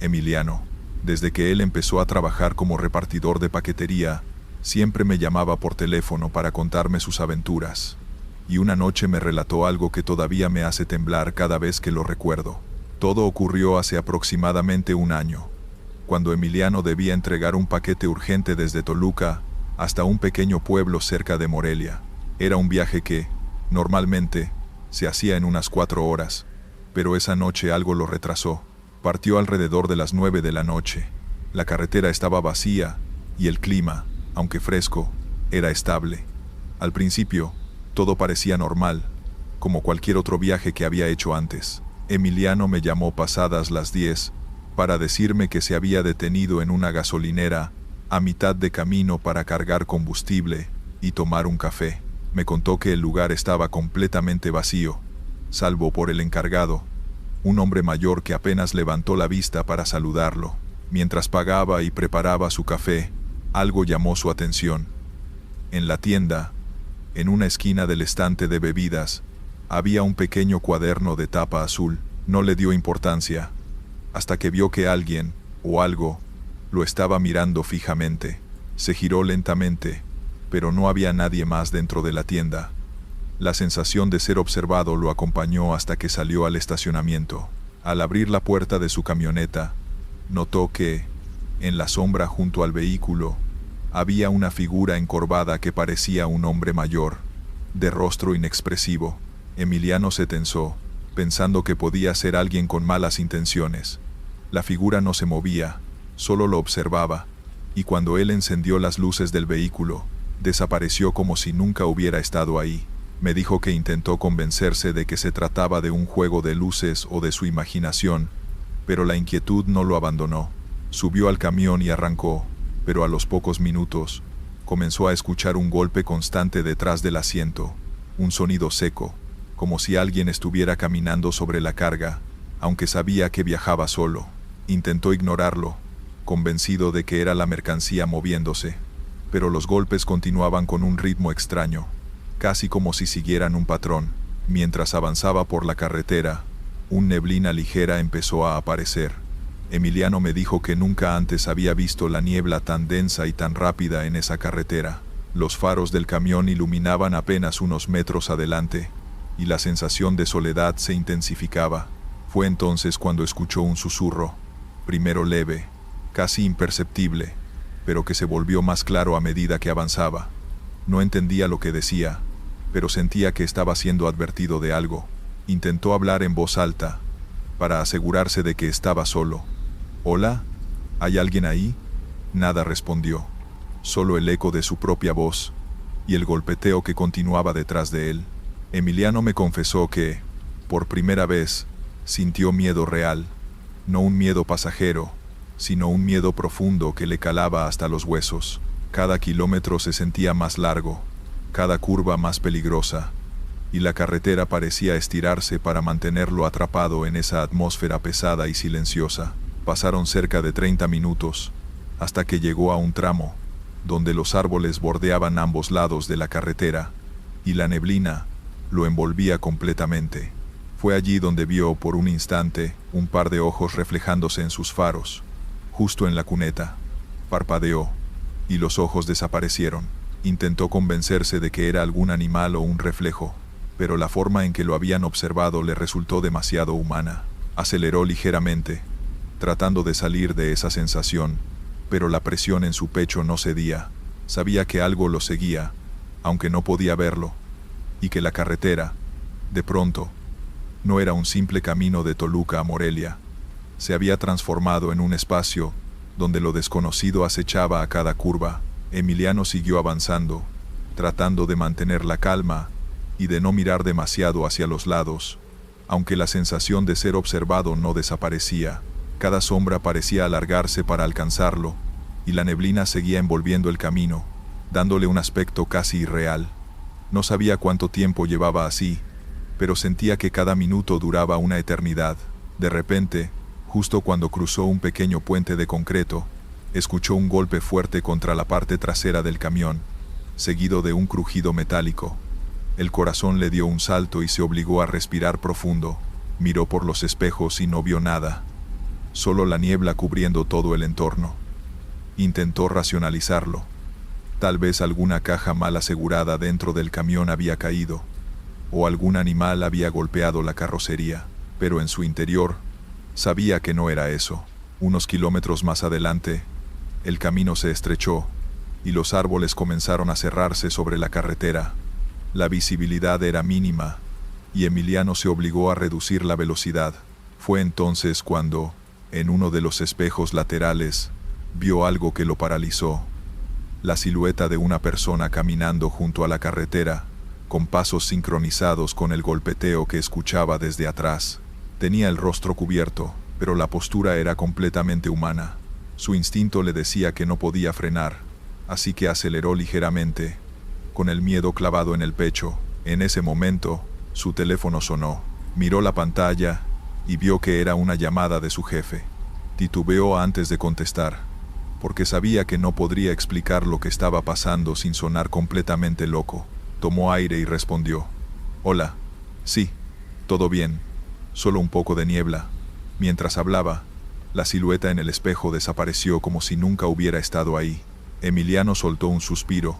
Emiliano. Desde que él empezó a trabajar como repartidor de paquetería, siempre me llamaba por teléfono para contarme sus aventuras. Y una noche me relató algo que todavía me hace temblar cada vez que lo recuerdo. Todo ocurrió hace aproximadamente un año, cuando Emiliano debía entregar un paquete urgente desde Toluca hasta un pequeño pueblo cerca de Morelia. Era un viaje que, normalmente, se hacía en unas 4 horas, pero esa noche algo lo retrasó. Partió alrededor de las 9 de la noche. La carretera estaba vacía y el clima, aunque fresco, era estable. Al principio, todo parecía normal, como cualquier otro viaje que había hecho antes. Emiliano me llamó pasadas las 10 para decirme que se había detenido en una gasolinera a mitad de camino para cargar combustible y tomar un café. Me contó que el lugar estaba completamente vacío, salvo por el encargado, un hombre mayor que apenas levantó la vista para saludarlo. Mientras pagaba y preparaba su café, algo llamó su atención. En la tienda, en una esquina del estante de bebidas, había un pequeño cuaderno de tapa azul. No le dio importancia, hasta que vio que alguien, o algo, lo estaba mirando fijamente. Se giró lentamente, pero no había nadie más dentro de la tienda. La sensación de ser observado lo acompañó hasta que salió al estacionamiento. Al abrir la puerta de su camioneta, notó que, en la sombra junto al vehículo, había una figura encorvada que parecía un hombre mayor, de rostro inexpresivo. Emiliano se tensó, pensando que podía ser alguien con malas intenciones. La figura no se movía, solo lo observaba, y cuando él encendió las luces del vehículo, desapareció como si nunca hubiera estado ahí. Me dijo que intentó convencerse de que se trataba de un juego de luces o de su imaginación, pero la inquietud no lo abandonó. Subió al camión y arrancó, pero a los pocos minutos, comenzó a escuchar un golpe constante detrás del asiento, un sonido seco, como si alguien estuviera caminando sobre la carga, aunque sabía que viajaba solo. Intentó ignorarlo, convencido de que era la mercancía moviéndose, pero los golpes continuaban con un ritmo extraño, casi como si siguieran un patrón. Mientras avanzaba por la carretera, una neblina ligera empezó a aparecer. Emiliano me dijo que nunca antes había visto la niebla tan densa y tan rápida en esa carretera. Los faros del camión iluminaban apenas unos metros adelante, y la sensación de soledad se intensificaba. Fue entonces cuando escuchó un susurro, primero leve, casi imperceptible, pero que se volvió más claro a medida que avanzaba. No entendía lo que decía, pero sentía que estaba siendo advertido de algo. Intentó hablar en voz alta, para asegurarse de que estaba solo. «¿Hola? ¿Hay alguien ahí?» Nada respondió, solo el eco de su propia voz, y el golpeteo que continuaba detrás de él. Emiliano me confesó que, por primera vez, sintió miedo real, no un miedo pasajero, sino un miedo profundo que le calaba hasta los huesos. Cada kilómetro se sentía más largo, cada curva más peligrosa, y la carretera parecía estirarse para mantenerlo atrapado en esa atmósfera pesada y silenciosa. Pasaron cerca de 30 minutos, hasta que llegó a un tramo, donde los árboles bordeaban ambos lados de la carretera, y la neblina lo envolvía completamente. Fue allí donde vio por un instante un par de ojos reflejándose en sus faros, justo en la cuneta. Parpadeó, y los ojos desaparecieron. Intentó convencerse de que era algún animal o un reflejo, pero la forma en que lo habían observado le resultó demasiado humana. Aceleró ligeramente, tratando de salir de esa sensación, pero la presión en su pecho no cedía. Sabía que algo lo seguía, aunque no podía verlo, y que la carretera, de pronto, no era un simple camino de Toluca a Morelia. Se había transformado en un espacio donde lo desconocido acechaba a cada curva. Emiliano siguió avanzando, tratando de mantener la calma y de no mirar demasiado hacia los lados, aunque la sensación de ser observado no desaparecía. Cada sombra parecía alargarse para alcanzarlo, y la neblina seguía envolviendo el camino, dándole un aspecto casi irreal. No sabía cuánto tiempo llevaba así, pero sentía que cada minuto duraba una eternidad. De repente, justo cuando cruzó un pequeño puente de concreto, escuchó un golpe fuerte contra la parte trasera del camión, seguido de un crujido metálico. El corazón le dio un salto y se obligó a respirar profundo. Miró por los espejos y no vio nada, solo la niebla cubriendo todo el entorno. Intentó racionalizarlo. Tal vez alguna caja mal asegurada dentro del camión había caído, o algún animal había golpeado la carrocería, pero en su interior, sabía que no era eso. Unos kilómetros más adelante, el camino se estrechó, y los árboles comenzaron a cerrarse sobre la carretera. La visibilidad era mínima, y Emiliano se obligó a reducir la velocidad. Fue entonces cuando, En uno de los espejos laterales, vio algo que lo paralizó. La silueta de una persona caminando junto a la carretera, con pasos sincronizados con el golpeteo que escuchaba desde atrás. Tenía el rostro cubierto, pero la postura era completamente humana. Su instinto le decía que no podía frenar, así que aceleró ligeramente, con el miedo clavado en el pecho. En ese momento, su teléfono sonó. Miró la pantalla y vio que era una llamada de su jefe. Titubeó antes de contestar, porque sabía que no podría explicar lo que estaba pasando sin sonar completamente loco. Tomó aire y respondió: «Hola. Sí, todo bien. Solo un poco de niebla». Mientras hablaba, la silueta en el espejo desapareció como si nunca hubiera estado ahí. Emiliano soltó un suspiro,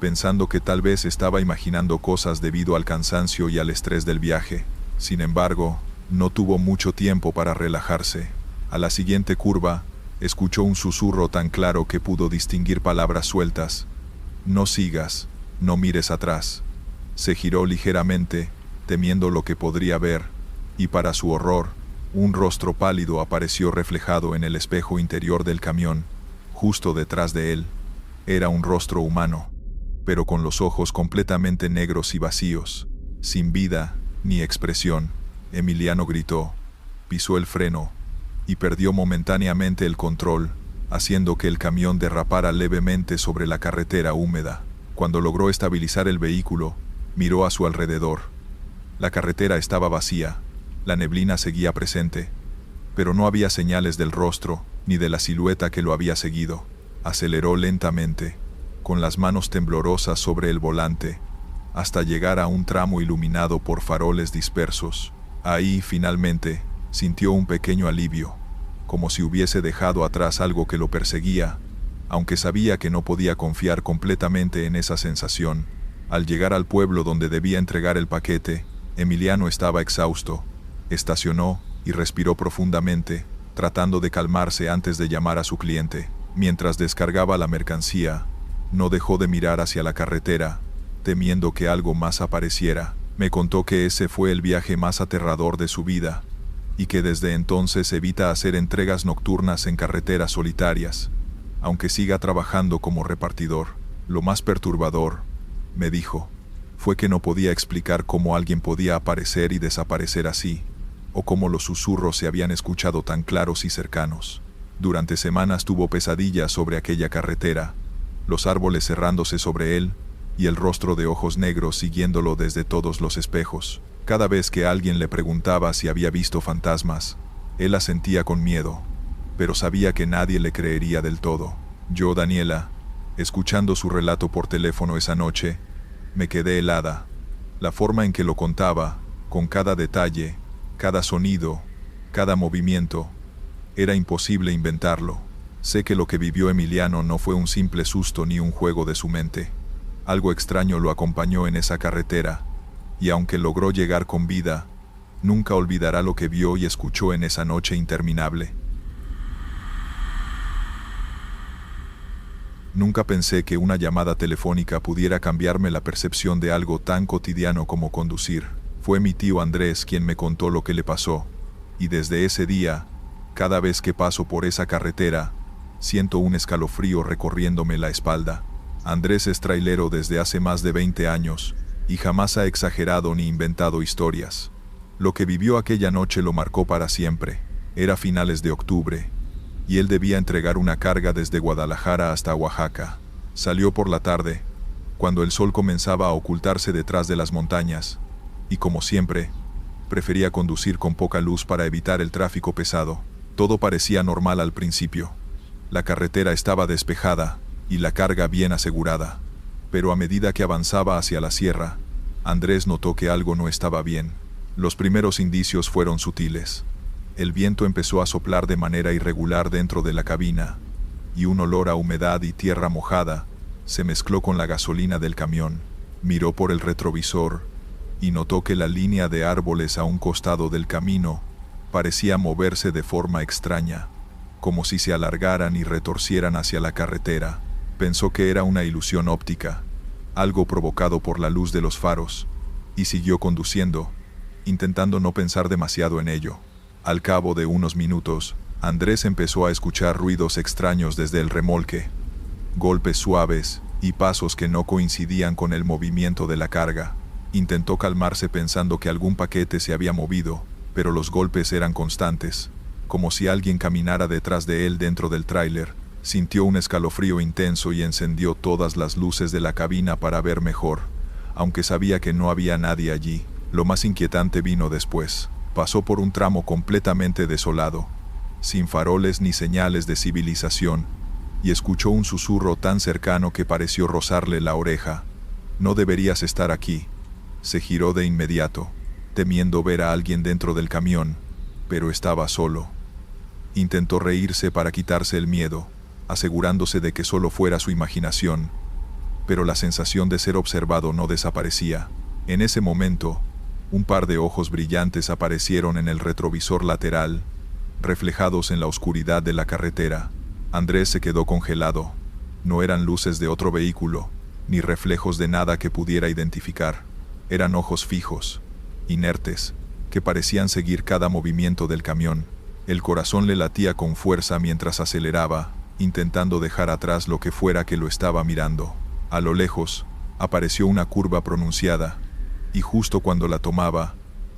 pensando que tal vez estaba imaginando cosas debido al cansancio y al estrés del viaje. Sin embargo, no tuvo mucho tiempo para relajarse. A la siguiente curva, escuchó un susurro tan claro que pudo distinguir palabras sueltas. «No sigas, no mires atrás». Se giró ligeramente, temiendo lo que podría ver, y para su horror, un rostro pálido apareció reflejado en el espejo interior del camión, justo detrás de él. Era un rostro humano, pero con los ojos completamente negros y vacíos, sin vida ni expresión. Emiliano gritó, pisó el freno y perdió momentáneamente el control, haciendo que el camión derrapara levemente sobre la carretera húmeda. Cuando logró estabilizar el vehículo, miró a su alrededor. La carretera estaba vacía, la neblina seguía presente, pero no había señales del rostro ni de la silueta que lo había seguido. Aceleró lentamente, con las manos temblorosas sobre el volante, hasta llegar a un tramo iluminado por faroles dispersos. Ahí, finalmente, sintió un pequeño alivio, como si hubiese dejado atrás algo que lo perseguía, aunque sabía que no podía confiar completamente en esa sensación. Al llegar al pueblo donde debía entregar el paquete, Emiliano estaba exhausto. Estacionó y respiró profundamente, tratando de calmarse antes de llamar a su cliente. Mientras descargaba la mercancía, no dejó de mirar hacia la carretera, temiendo que algo más apareciera. Me contó que ese fue el viaje más aterrador de su vida, y que desde entonces evita hacer entregas nocturnas en carreteras solitarias, aunque siga trabajando como repartidor. Lo más perturbador, me dijo, fue que no podía explicar cómo alguien podía aparecer y desaparecer así, o cómo los susurros se habían escuchado tan claros y cercanos. Durante semanas tuvo pesadillas sobre aquella carretera, los árboles cerrándose sobre él, y el rostro de ojos negros siguiéndolo desde todos los espejos. Cada vez que alguien le preguntaba si había visto fantasmas, él asentía con miedo, pero sabía que nadie le creería del todo. Yo, Daniela, escuchando su relato por teléfono esa noche, me quedé helada. La forma en que lo contaba, con cada detalle, cada sonido, cada movimiento, era imposible inventarlo. Sé que lo que vivió Emiliano no fue un simple susto ni un juego de su mente. Algo extraño lo acompañó en esa carretera, y aunque logró llegar con vida, nunca olvidará lo que vio y escuchó en esa noche interminable. Nunca pensé que una llamada telefónica pudiera cambiarme la percepción de algo tan cotidiano como conducir. Fue mi tío Andrés quien me contó lo que le pasó, y desde ese día, cada vez que paso por esa carretera, siento un escalofrío recorriéndome la espalda. Andrés es trailero desde hace más de 20 años, y jamás ha exagerado ni inventado historias. Lo que vivió aquella noche lo marcó para siempre. Era finales de octubre, y él debía entregar una carga desde Guadalajara hasta Oaxaca. Salió por la tarde, cuando el sol comenzaba a ocultarse detrás de las montañas, y como siempre, prefería conducir con poca luz para evitar el tráfico pesado. Todo parecía normal al principio. La carretera estaba despejada, y la carga bien asegurada. Pero a medida que avanzaba hacia la sierra, Andrés notó que algo no estaba bien. Los primeros indicios fueron sutiles. El viento empezó a soplar de manera irregular dentro de la cabina, y un olor a humedad y tierra mojada se mezcló con la gasolina del camión. Miró por el retrovisor y notó que la línea de árboles a un costado del camino parecía moverse de forma extraña, como si se alargaran y retorcieran hacia la carretera. Pensó que era una ilusión óptica, algo provocado por la luz de los faros, y siguió conduciendo, intentando no pensar demasiado en ello. Al cabo de unos minutos, Andrés empezó a escuchar ruidos extraños desde el remolque, golpes suaves y pasos que no coincidían con el movimiento de la carga. Intentó calmarse pensando que algún paquete se había movido, pero los golpes eran constantes, como si alguien caminara detrás de él dentro del tráiler. Sintió un escalofrío intenso y encendió todas las luces de la cabina para ver mejor, aunque sabía que no había nadie allí. Lo más inquietante vino después. Pasó por un tramo completamente desolado, sin faroles ni señales de civilización, y escuchó un susurro tan cercano que pareció rozarle la oreja. «No deberías estar aquí». Se giró de inmediato, temiendo ver a alguien dentro del camión, pero estaba solo. Intentó reírse para quitarse el miedo, asegurándose de que solo fuera su imaginación, pero la sensación de ser observado no desaparecía. En ese momento, un par de ojos brillantes aparecieron en el retrovisor lateral, reflejados en la oscuridad de la carretera. Andrés se quedó congelado. No eran luces de otro vehículo, ni reflejos de nada que pudiera identificar. Eran ojos fijos, inertes, que parecían seguir cada movimiento del camión. El corazón le latía con fuerza mientras aceleraba, intentando dejar atrás lo que fuera que lo estaba mirando. A lo lejos, apareció una curva pronunciada, y justo cuando la tomaba,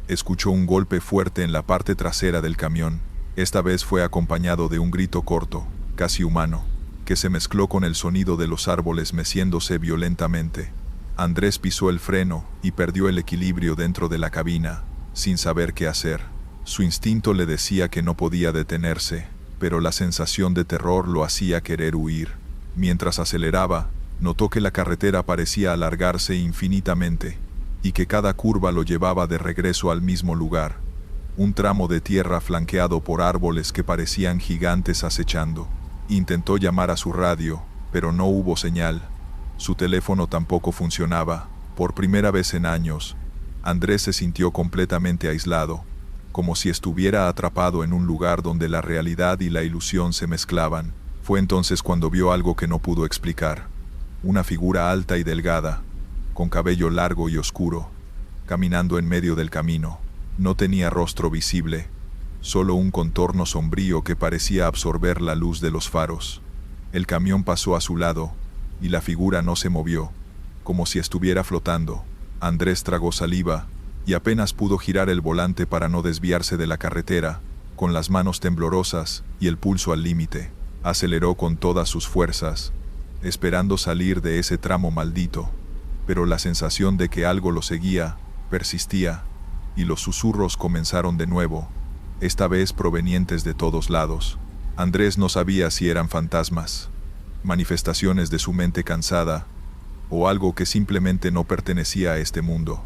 escuchó un golpe fuerte en la parte trasera del camión. Esta vez fue acompañado de un grito corto, casi humano, que se mezcló con el sonido de los árboles meciéndose violentamente. Andrés pisó el freno y perdió el equilibrio dentro de la cabina, sin saber qué hacer. Su instinto le decía que no podía detenerse, pero la sensación de terror lo hacía querer huir. Mientras aceleraba, notó que la carretera parecía alargarse infinitamente, y que cada curva lo llevaba de regreso al mismo lugar, un tramo de tierra flanqueado por árboles que parecían gigantes acechando. Intentó llamar a su radio, pero no hubo señal. Su teléfono tampoco funcionaba. Por primera vez en años, Andrés se sintió completamente aislado, como si estuviera atrapado en un lugar donde la realidad y la ilusión se mezclaban. Fue entonces cuando vio algo que no pudo explicar. Una figura alta y delgada, con cabello largo y oscuro, caminando en medio del camino. No tenía rostro visible, solo un contorno sombrío que parecía absorber la luz de los faros. El camión pasó a su lado, y la figura no se movió, como si estuviera flotando. Andrés tragó saliva, y apenas pudo girar el volante para no desviarse de la carretera, con las manos temblorosas y el pulso al límite. Aceleró con todas sus fuerzas, esperando salir de ese tramo maldito, pero la sensación de que algo lo seguía persistía, y los susurros comenzaron de nuevo, esta vez provenientes de todos lados. Andrés no sabía si eran fantasmas, manifestaciones de su mente cansada, o algo que simplemente no pertenecía a este mundo,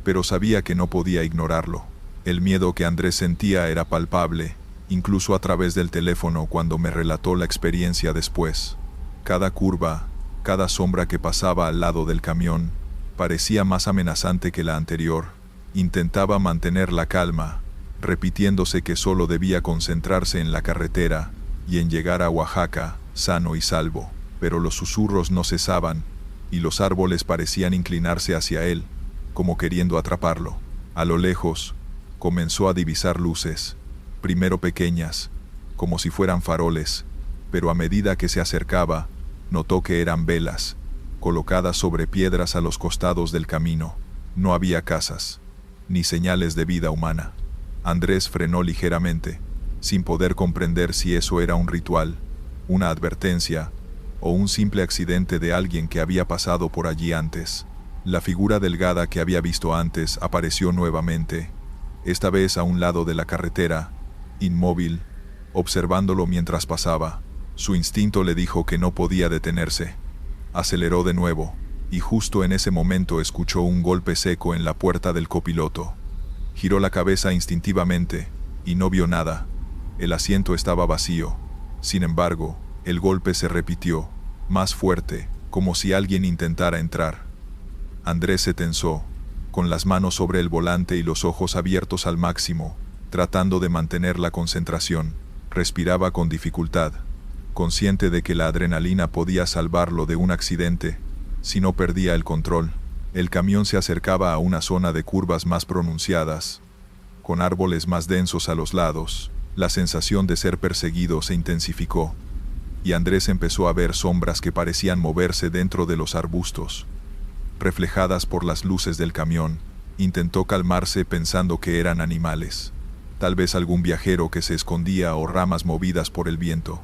pero sabía que no podía ignorarlo. El miedo que Andrés sentía era palpable, incluso a través del teléfono cuando me relató la experiencia después. Cada curva, cada sombra que pasaba al lado del camión, parecía más amenazante que la anterior. Intentaba mantener la calma, repitiéndose que solo debía concentrarse en la carretera y en llegar a Oaxaca, sano y salvo, pero los susurros no cesaban, y los árboles parecían inclinarse hacia él, como queriendo atraparlo. A lo lejos, comenzó a divisar luces, primero pequeñas, como si fueran faroles, pero a medida que se acercaba, notó que eran velas, colocadas sobre piedras a los costados del camino. No había casas, ni señales de vida humana. Andrés frenó ligeramente, sin poder comprender si eso era un ritual, una advertencia, o un simple accidente de alguien que había pasado por allí antes. La figura delgada que había visto antes apareció nuevamente, esta vez a un lado de la carretera, inmóvil, observándolo mientras pasaba. Su instinto le dijo que no podía detenerse. Aceleró de nuevo, y justo en ese momento escuchó un golpe seco en la puerta del copiloto. Giró la cabeza instintivamente, y no vio nada. El asiento estaba vacío. Sin embargo, el golpe se repitió, más fuerte, como si alguien intentara entrar. Andrés se tensó, con las manos sobre el volante y los ojos abiertos al máximo, tratando de mantener la concentración. Respiraba con dificultad, consciente de que la adrenalina podía salvarlo de un accidente, si no perdía el control. El camión se acercaba a una zona de curvas más pronunciadas, con árboles más densos a los lados, La sensación de ser perseguido se intensificó, y Andrés empezó a ver sombras que parecían moverse dentro de los arbustos. Reflejadas por las luces del camión, intentó calmarse pensando que eran animales. Tal vez algún viajero que se escondía o ramas movidas por el viento.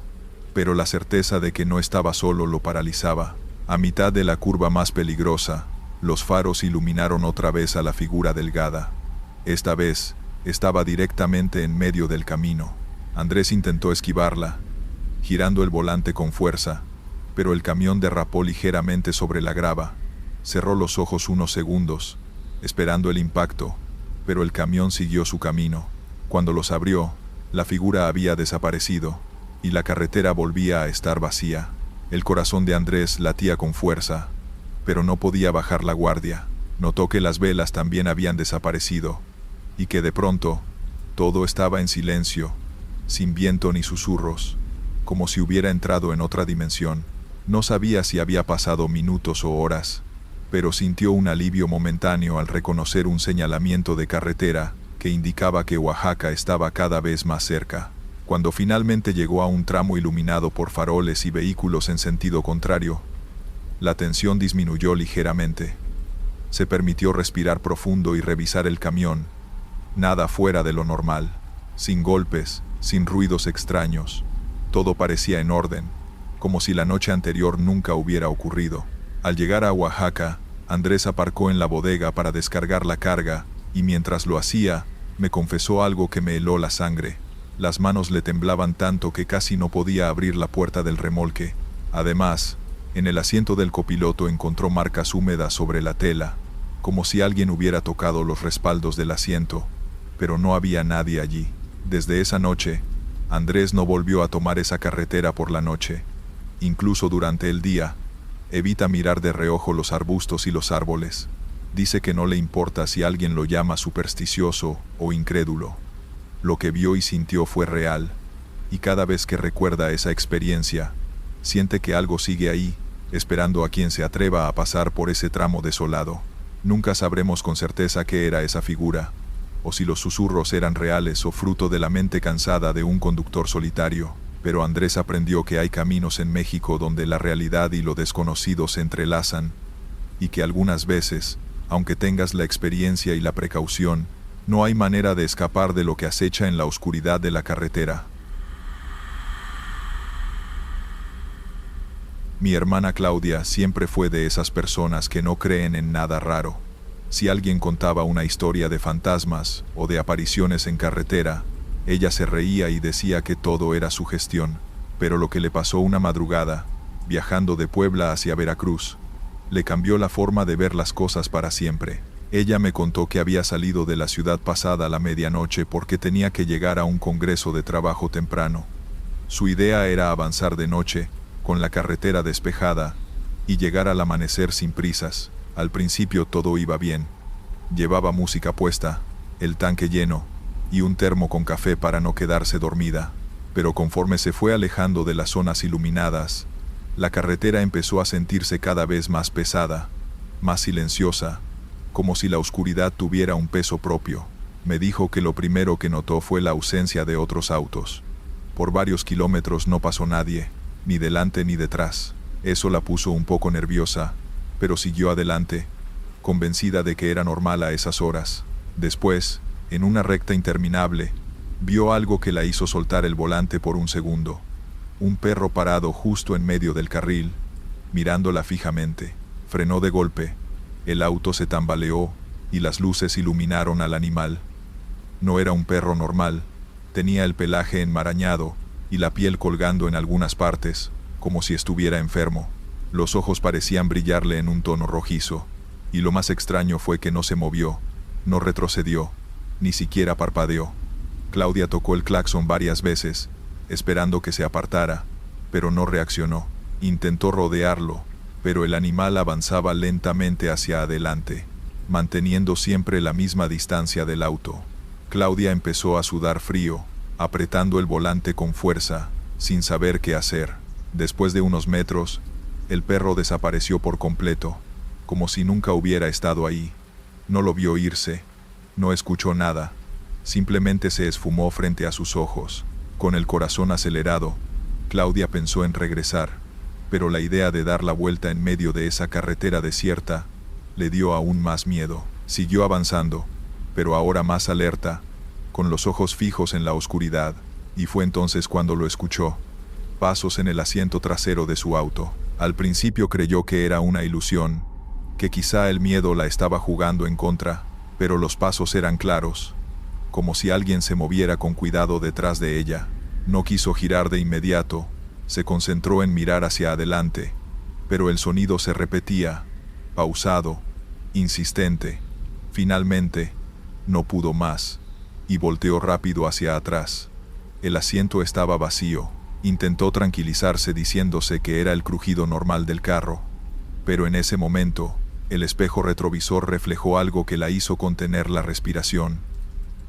Pero la certeza de que no estaba solo lo paralizaba. A mitad de la curva más peligrosa, los faros iluminaron otra vez a la figura delgada. Esta vez, estaba directamente en medio del camino. Andrés intentó esquivarla, girando el volante con fuerza, pero el camión derrapó ligeramente sobre la grava. Cerró los ojos unos segundos, esperando el impacto, pero el camión siguió su camino. Cuando los abrió, la figura había desaparecido, y la carretera volvía a estar vacía. El corazón de Andrés latía con fuerza, pero no podía bajar la guardia. Notó que las velas también habían desaparecido, y que de pronto, todo estaba en silencio, sin viento ni susurros, como si hubiera entrado en otra dimensión. No sabía si había pasado minutos o horas, pero sintió un alivio momentáneo al reconocer un señalamiento de carretera que indicaba que Oaxaca estaba cada vez más cerca. Cuando finalmente llegó a un tramo iluminado por faroles y vehículos en sentido contrario, la tensión disminuyó ligeramente. Se permitió respirar profundo y revisar el camión. Nada fuera de lo normal, sin golpes, sin ruidos extraños. Todo parecía en orden, como si la noche anterior nunca hubiera ocurrido. Al llegar a Oaxaca, Andrés aparcó en la bodega para descargar la carga, y mientras lo hacía, me confesó algo que me heló la sangre. Las manos le temblaban tanto que casi no podía abrir la puerta del remolque. Además, en el asiento del copiloto encontró marcas húmedas sobre la tela, como si alguien hubiera tocado los respaldos del asiento, pero no había nadie allí. Desde esa noche, Andrés no volvió a tomar esa carretera por la noche. Incluso durante el día, evita mirar de reojo los arbustos y los árboles. Dice que no le importa si alguien lo llama supersticioso o incrédulo. Lo que vio y sintió fue real, y cada vez que recuerda esa experiencia, siente que algo sigue ahí, esperando a quien se atreva a pasar por ese tramo desolado. Nunca sabremos con certeza qué era esa figura, o si los susurros eran reales o fruto de la mente cansada de un conductor solitario, pero Andrés aprendió que hay caminos en México donde la realidad y lo desconocido se entrelazan, y que algunas veces, aunque tengas la experiencia y la precaución, no hay manera de escapar de lo que acecha en la oscuridad de la carretera. Mi hermana Claudia siempre fue de esas personas que no creen en nada raro. Si alguien contaba una historia de fantasmas o de apariciones en carretera, ella se reía y decía que todo era sugestión. Pero lo que le pasó una madrugada, viajando de Puebla hacia Veracruz, le cambió la forma de ver las cosas para siempre. Ella me contó que había salido de la ciudad pasada la medianoche porque tenía que llegar a un congreso de trabajo temprano. Su idea era avanzar de noche, con la carretera despejada, y llegar al amanecer sin prisas. Al principio todo iba bien. Llevaba música puesta, el tanque lleno, y un termo con café para no quedarse dormida. Pero conforme se fue alejando de las zonas iluminadas, la carretera empezó a sentirse cada vez más pesada, más silenciosa, como si la oscuridad tuviera un peso propio. Me dijo que lo primero que notó fue la ausencia de otros autos. Por varios kilómetros no pasó nadie, ni delante ni detrás. Eso la puso un poco nerviosa, pero siguió adelante, convencida de que era normal a esas horas. Después, en una recta interminable, vio algo que la hizo soltar el volante por un segundo. Un perro parado justo en medio del carril, mirándola fijamente. Frenó de golpe. El auto se tambaleó, y las luces iluminaron al animal. No era un perro normal. Tenía el pelaje enmarañado, y la piel colgando en algunas partes, como si estuviera enfermo. Los ojos parecían brillarle en un tono rojizo, y lo más extraño fue que no se movió, no retrocedió, ni siquiera parpadeó. Claudia tocó el claxon varias veces, esperando que se apartara, pero no reaccionó. Intentó rodearlo, pero el animal avanzaba lentamente hacia adelante, manteniendo siempre la misma distancia del auto. Claudia empezó a sudar frío, apretando el volante con fuerza, sin saber qué hacer. Después de unos metros, el perro desapareció por completo, como si nunca hubiera estado ahí. No lo vio irse, no escuchó nada. simplemente se esfumó frente a sus ojos. Con el corazón acelerado, Claudia pensó en regresar, pero la idea de dar la vuelta en medio de esa carretera desierta le dio aún más miedo. Siguió avanzando, pero ahora más alerta, con los ojos fijos en la oscuridad, y fue entonces cuando lo escuchó. Pasos en el asiento trasero de su auto. Al principio creyó que era una ilusión, que quizá el miedo la estaba jugando en contra, pero los pasos eran claros, como si alguien se moviera con cuidado detrás de ella. No quiso girar de inmediato, se concentró en mirar hacia adelante, pero el sonido se repetía, pausado, insistente. Finalmente, no pudo más, y volteó rápido hacia atrás. El asiento estaba vacío. Intentó tranquilizarse diciéndose que era el crujido normal del carro, pero en ese momento, el espejo retrovisor reflejó algo que la hizo contener la respiración.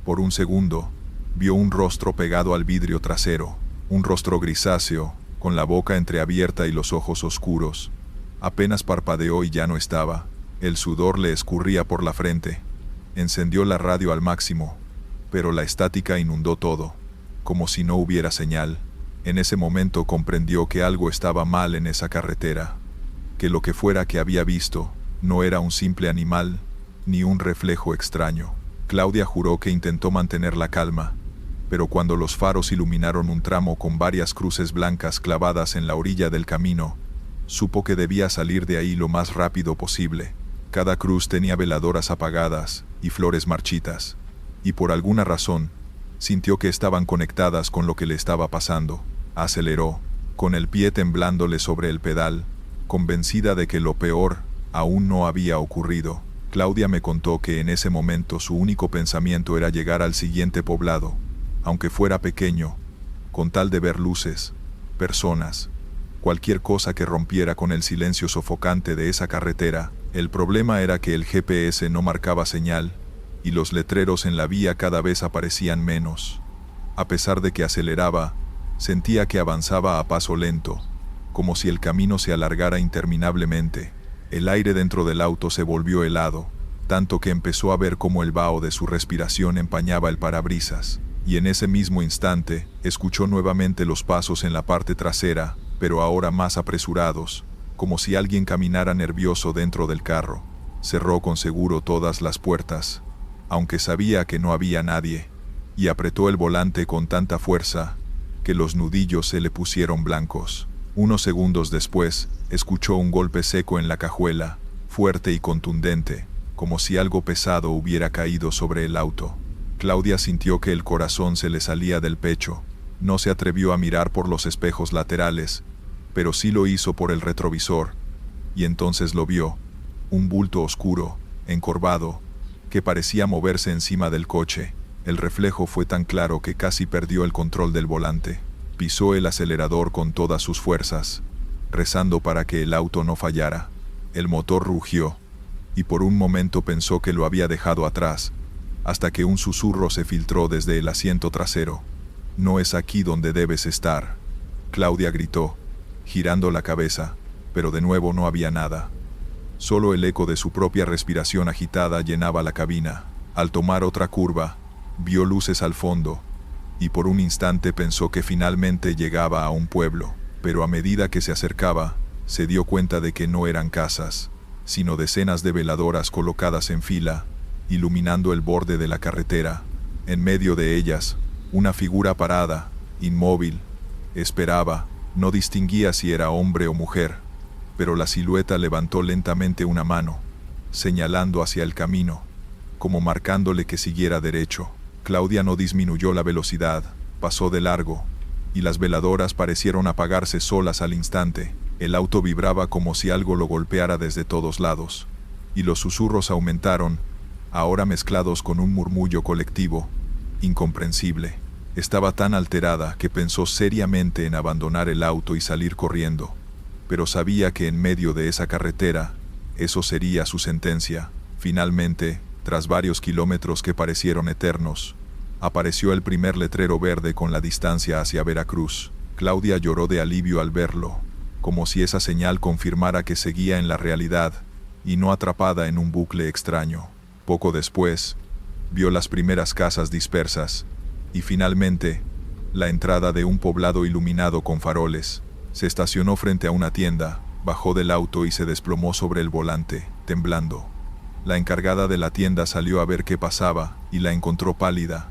Por un segundo, vio un rostro pegado al vidrio trasero, un rostro grisáceo, con la boca entreabierta y los ojos oscuros. Apenas parpadeó y ya no estaba. El sudor le escurría por la frente. Encendió la radio al máximo, pero la estática inundó todo, como si no hubiera señal. En ese momento comprendió que algo estaba mal en esa carretera, que lo que fuera que había visto no era un simple animal, ni un reflejo extraño. Claudia juró que intentó mantener la calma, pero cuando los faros iluminaron un tramo con varias cruces blancas clavadas en la orilla del camino, supo que debía salir de ahí lo más rápido posible. Cada cruz tenía veladoras apagadas y flores marchitas, y por alguna razón, sintió que estaban conectadas con lo que le estaba pasando. Aceleró, con el pie temblándole sobre el pedal, convencida de que lo peor aún no había ocurrido. Claudia me contó que en ese momento su único pensamiento era llegar al siguiente poblado, aunque fuera pequeño, con tal de ver luces, personas, cualquier cosa que rompiera con el silencio sofocante de esa carretera. El problema era que el GPS no marcaba señal, y los letreros en la vía cada vez aparecían menos. A pesar de que aceleraba, sentía que avanzaba a paso lento, como si el camino se alargara interminablemente. El aire dentro del auto se volvió helado, tanto que empezó a ver cómo el vaho de su respiración empañaba el parabrisas, y en ese mismo instante, escuchó nuevamente los pasos en la parte trasera, pero ahora más apresurados, como si alguien caminara nervioso dentro del carro. Cerró con seguro todas las puertas, aunque sabía que no había nadie, y apretó el volante con tanta fuerza que los nudillos se le pusieron blancos. Unos segundos después, escuchó un golpe seco en la cajuela, fuerte y contundente, como si algo pesado hubiera caído sobre el auto. Claudia sintió que el corazón se le salía del pecho. No se atrevió a mirar por los espejos laterales, pero sí lo hizo por el retrovisor, y entonces lo vio, un bulto oscuro, encorvado, que parecía moverse encima del coche. El reflejo fue tan claro que casi perdió el control del volante. Pisó el acelerador con todas sus fuerzas, rezando para que el auto no fallara. El motor rugió, y por un momento pensó que lo había dejado atrás, hasta que un susurro se filtró desde el asiento trasero. «No es aquí donde debes estar», Claudia gritó, girando la cabeza, pero de nuevo no había nada. Solo el eco de su propia respiración agitada llenaba la cabina. Al tomar otra curva, vio luces al fondo, y por un instante pensó que finalmente llegaba a un pueblo, pero a medida que se acercaba, se dio cuenta de que no eran casas, sino decenas de veladoras colocadas en fila, iluminando el borde de la carretera. En medio de ellas, una figura parada, inmóvil, esperaba. No distinguía si era hombre o mujer, pero la silueta levantó lentamente una mano, señalando hacia el camino, como marcándole que siguiera derecho. Claudia no disminuyó la velocidad, pasó de largo, y las veladoras parecieron apagarse solas al instante. El auto vibraba como si algo lo golpeara desde todos lados, y los susurros aumentaron, ahora mezclados con un murmullo colectivo, incomprensible. Estaba tan alterada que pensó seriamente en abandonar el auto y salir corriendo, pero sabía que en medio de esa carretera, eso sería su sentencia. Finalmente, tras varios kilómetros que parecieron eternos, apareció el primer letrero verde con la distancia hacia Veracruz. Claudia lloró de alivio al verlo, como si esa señal confirmara que seguía en la realidad y no atrapada en un bucle extraño. Poco después, vio las primeras casas dispersas, y finalmente, la entrada de un poblado iluminado con faroles. Se estacionó frente a una tienda, bajó del auto y se desplomó sobre el volante, temblando. La encargada de la tienda salió a ver qué pasaba, y la encontró pálida,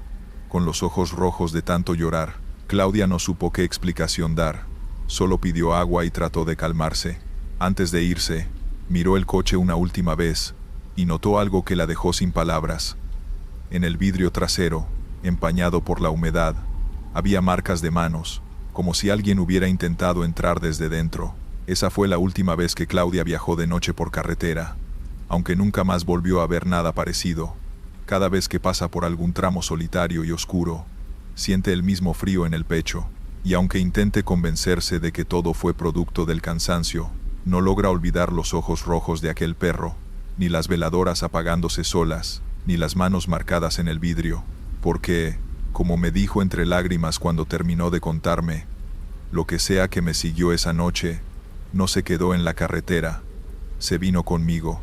con los ojos rojos de tanto llorar. Claudia no supo qué explicación dar, solo pidió agua y trató de calmarse. Antes de irse, miró el coche una última vez, y notó algo que la dejó sin palabras. En el vidrio trasero, empañado por la humedad, había marcas de manos, como si alguien hubiera intentado entrar desde dentro. Esa fue la última vez que Claudia viajó de noche por carretera, aunque nunca más volvió a ver nada parecido. Cada vez que pasa por algún tramo solitario y oscuro, siente el mismo frío en el pecho, y aunque intente convencerse de que todo fue producto del cansancio, no logra olvidar los ojos rojos de aquel perro, ni las veladoras apagándose solas, ni las manos marcadas en el vidrio, porque, como me dijo entre lágrimas cuando terminó de contarme, lo que sea que me siguió esa noche, no se quedó en la carretera, se vino conmigo.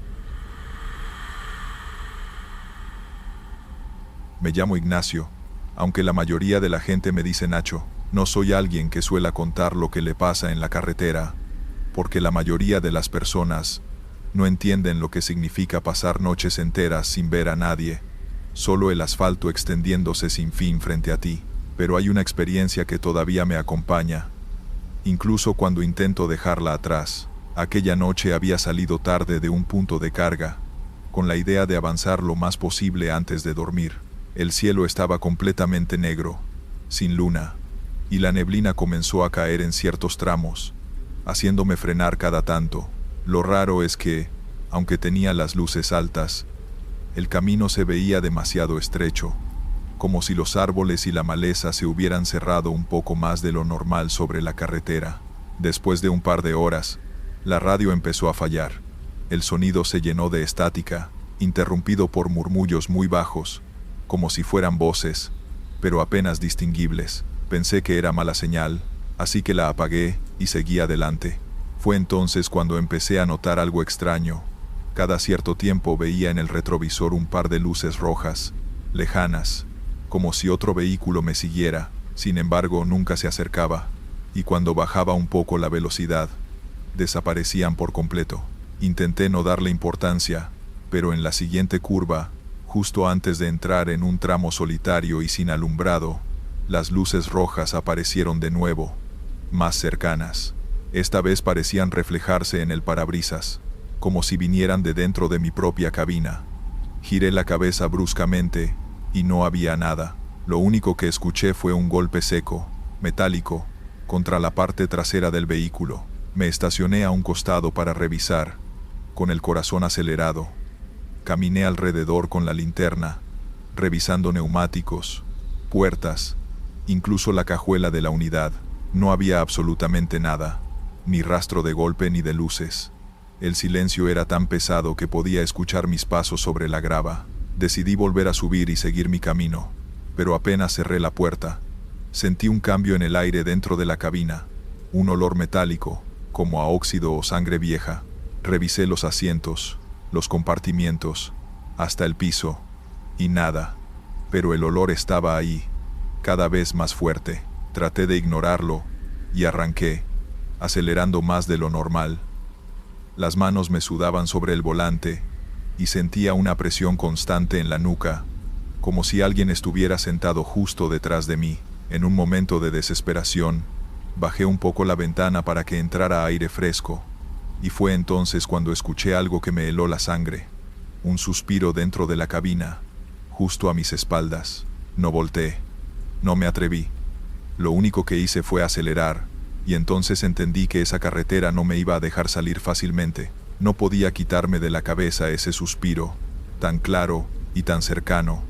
Me llamo Ignacio, aunque la mayoría de la gente me dice Nacho. No soy alguien que suela contar lo que le pasa en la carretera, porque la mayoría de las personas no entienden lo que significa pasar noches enteras sin ver a nadie, solo el asfalto extendiéndose sin fin frente a ti. Pero hay una experiencia que todavía me acompaña, incluso cuando intento dejarla atrás. Aquella noche había salido tarde de un punto de carga, con la idea de avanzar lo más posible antes de dormir. El cielo estaba completamente negro, sin luna, y la neblina comenzó a caer en ciertos tramos, haciéndome frenar cada tanto. Lo raro es que, aunque tenía las luces altas, el camino se veía demasiado estrecho, como si los árboles y la maleza se hubieran cerrado un poco más de lo normal sobre la carretera. Después de un par de horas, la radio empezó a fallar. El sonido se llenó de estática, interrumpido por murmullos muy bajos, como si fueran voces, pero apenas distinguibles. Pensé que era mala señal, así que la apagué y seguí adelante. Fue entonces cuando empecé a notar algo extraño. Cada cierto tiempo veía en el retrovisor un par de luces rojas, lejanas, como si otro vehículo me siguiera. Sin embargo, nunca se acercaba, y cuando bajaba un poco la velocidad, desaparecían por completo. Intenté no darle importancia, pero en la siguiente curva, justo antes de entrar en un tramo solitario y sin alumbrado, las luces rojas aparecieron de nuevo, más cercanas. Esta vez parecían reflejarse en el parabrisas, como si vinieran de dentro de mi propia cabina. Giré la cabeza bruscamente, y no había nada. Lo único que escuché fue un golpe seco, metálico, contra la parte trasera del vehículo. Me estacioné a un costado para revisar, con el corazón acelerado. Caminé alrededor con la linterna, revisando neumáticos, puertas, incluso la cajuela de la unidad. No había absolutamente nada, ni rastro de golpe ni de luces. El silencio era tan pesado que podía escuchar mis pasos sobre la grava. Decidí volver a subir y seguir mi camino, pero apenas cerré la puerta, sentí un cambio en el aire dentro de la cabina, un olor metálico, como a óxido o sangre vieja. Revisé los asientos, los compartimientos, hasta el piso, y nada. Pero el olor estaba ahí, cada vez más fuerte. Traté de ignorarlo, y arranqué, acelerando más de lo normal. Las manos me sudaban sobre el volante, y sentía una presión constante en la nuca, como si alguien estuviera sentado justo detrás de mí. En un momento de desesperación, bajé un poco la ventana para que entrara aire fresco, y fue entonces cuando escuché algo que me heló la sangre. Un suspiro dentro de la cabina, justo a mis espaldas. No volteé, no me atreví. Lo único que hice fue acelerar, y entonces entendí que esa carretera no me iba a dejar salir fácilmente. No podía quitarme de la cabeza ese suspiro, tan claro y tan cercano,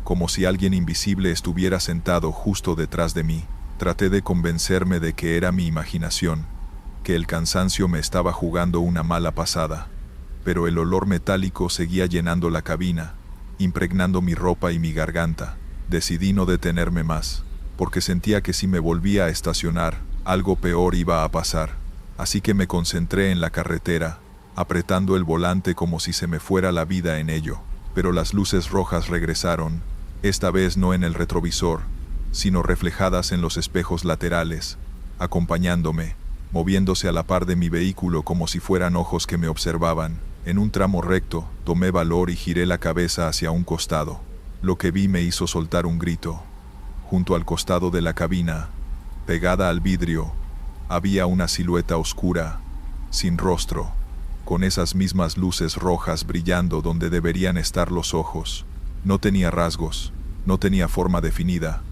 como si alguien invisible estuviera sentado justo detrás de mí. Traté de convencerme de que era mi imaginación, que el cansancio me estaba jugando una mala pasada, pero el olor metálico seguía llenando la cabina, impregnando mi ropa y mi garganta. Decidí no detenerme más, porque sentía que si me volvía a estacionar, algo peor iba a pasar. Así que me concentré en la carretera, apretando el volante como si se me fuera la vida en ello. Pero las luces rojas regresaron, esta vez no en el retrovisor, sino reflejadas en los espejos laterales, acompañándome, moviéndose a la par de mi vehículo como si fueran ojos que me observaban. En un tramo recto, tomé valor y giré la cabeza hacia un costado. Lo que vi me hizo soltar un grito. Junto al costado de la cabina, pegada al vidrio, había una silueta oscura, sin rostro, con esas mismas luces rojas brillando donde deberían estar los ojos. No tenía rasgos, no tenía forma definida,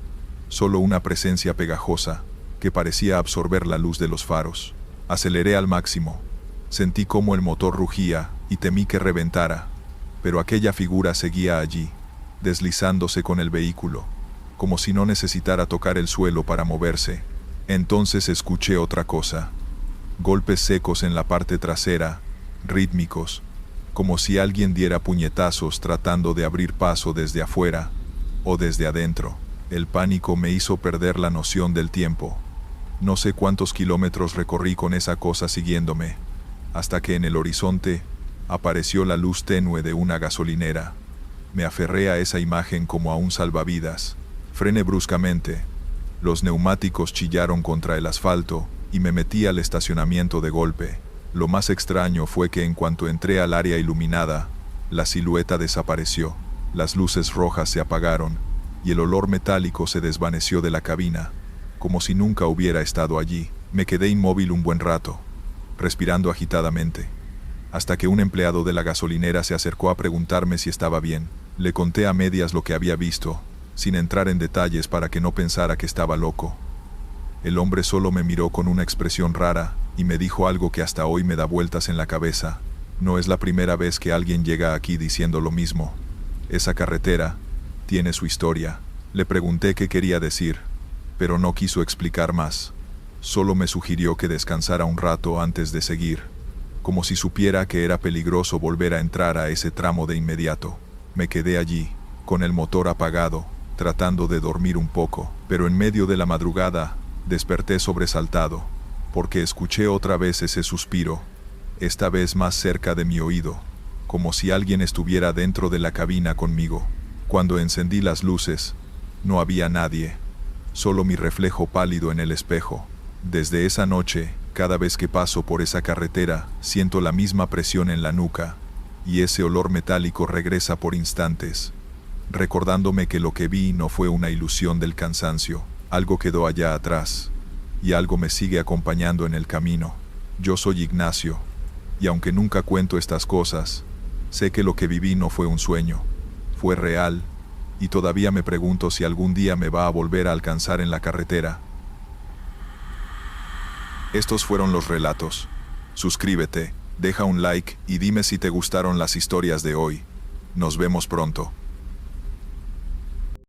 solo una presencia pegajosa que parecía absorber la luz de los faros. Aceleré al máximo. Sentí cómo el motor rugía y temí que reventara, pero aquella figura seguía allí, deslizándose con el vehículo, como si no necesitara tocar el suelo para moverse. Entonces escuché otra cosa. Golpes secos en la parte trasera, rítmicos, como si alguien diera puñetazos tratando de abrir paso desde afuera o desde adentro. El pánico me hizo perder la noción del tiempo. No sé cuántos kilómetros recorrí con esa cosa siguiéndome, hasta que en el horizonte apareció la luz tenue de una gasolinera. Me aferré a esa imagen como a un salvavidas. Frené bruscamente. Los neumáticos chillaron contra el asfalto y me metí al estacionamiento de golpe. Lo más extraño fue que en cuanto entré al área iluminada, la silueta desapareció, las luces rojas se apagaron y el olor metálico se desvaneció de la cabina, como si nunca hubiera estado allí. Me quedé inmóvil un buen rato, respirando agitadamente, hasta que un empleado de la gasolinera se acercó a preguntarme si estaba bien. Le conté a medias lo que había visto, sin entrar en detalles para que no pensara que estaba loco. El hombre solo me miró con una expresión rara y me dijo algo que hasta hoy me da vueltas en la cabeza. No es la primera vez que alguien llega aquí diciendo lo mismo. Esa carretera tiene su historia. Le pregunté qué quería decir, pero no quiso explicar más. Solo me sugirió que descansara un rato antes de seguir, como si supiera que era peligroso volver a entrar a ese tramo de inmediato. Me quedé allí, con el motor apagado, tratando de dormir un poco, pero en medio de la madrugada, desperté sobresaltado, porque escuché otra vez ese suspiro, esta vez más cerca de mi oído, como si alguien estuviera dentro de la cabina conmigo. Cuando encendí las luces, no había nadie, solo mi reflejo pálido en el espejo. Desde esa noche, cada vez que paso por esa carretera, siento la misma presión en la nuca, y ese olor metálico regresa por instantes, recordándome que lo que vi no fue una ilusión del cansancio. Algo quedó allá atrás, y algo me sigue acompañando en el camino. Yo soy Ignacio, y aunque nunca cuento estas cosas, sé que lo que viví no fue un sueño, fue real, y todavía me pregunto si algún día me va a volver a alcanzar en la carretera. Estos fueron los relatos. Suscríbete, deja un like y dime si te gustaron las historias de hoy. Nos vemos pronto.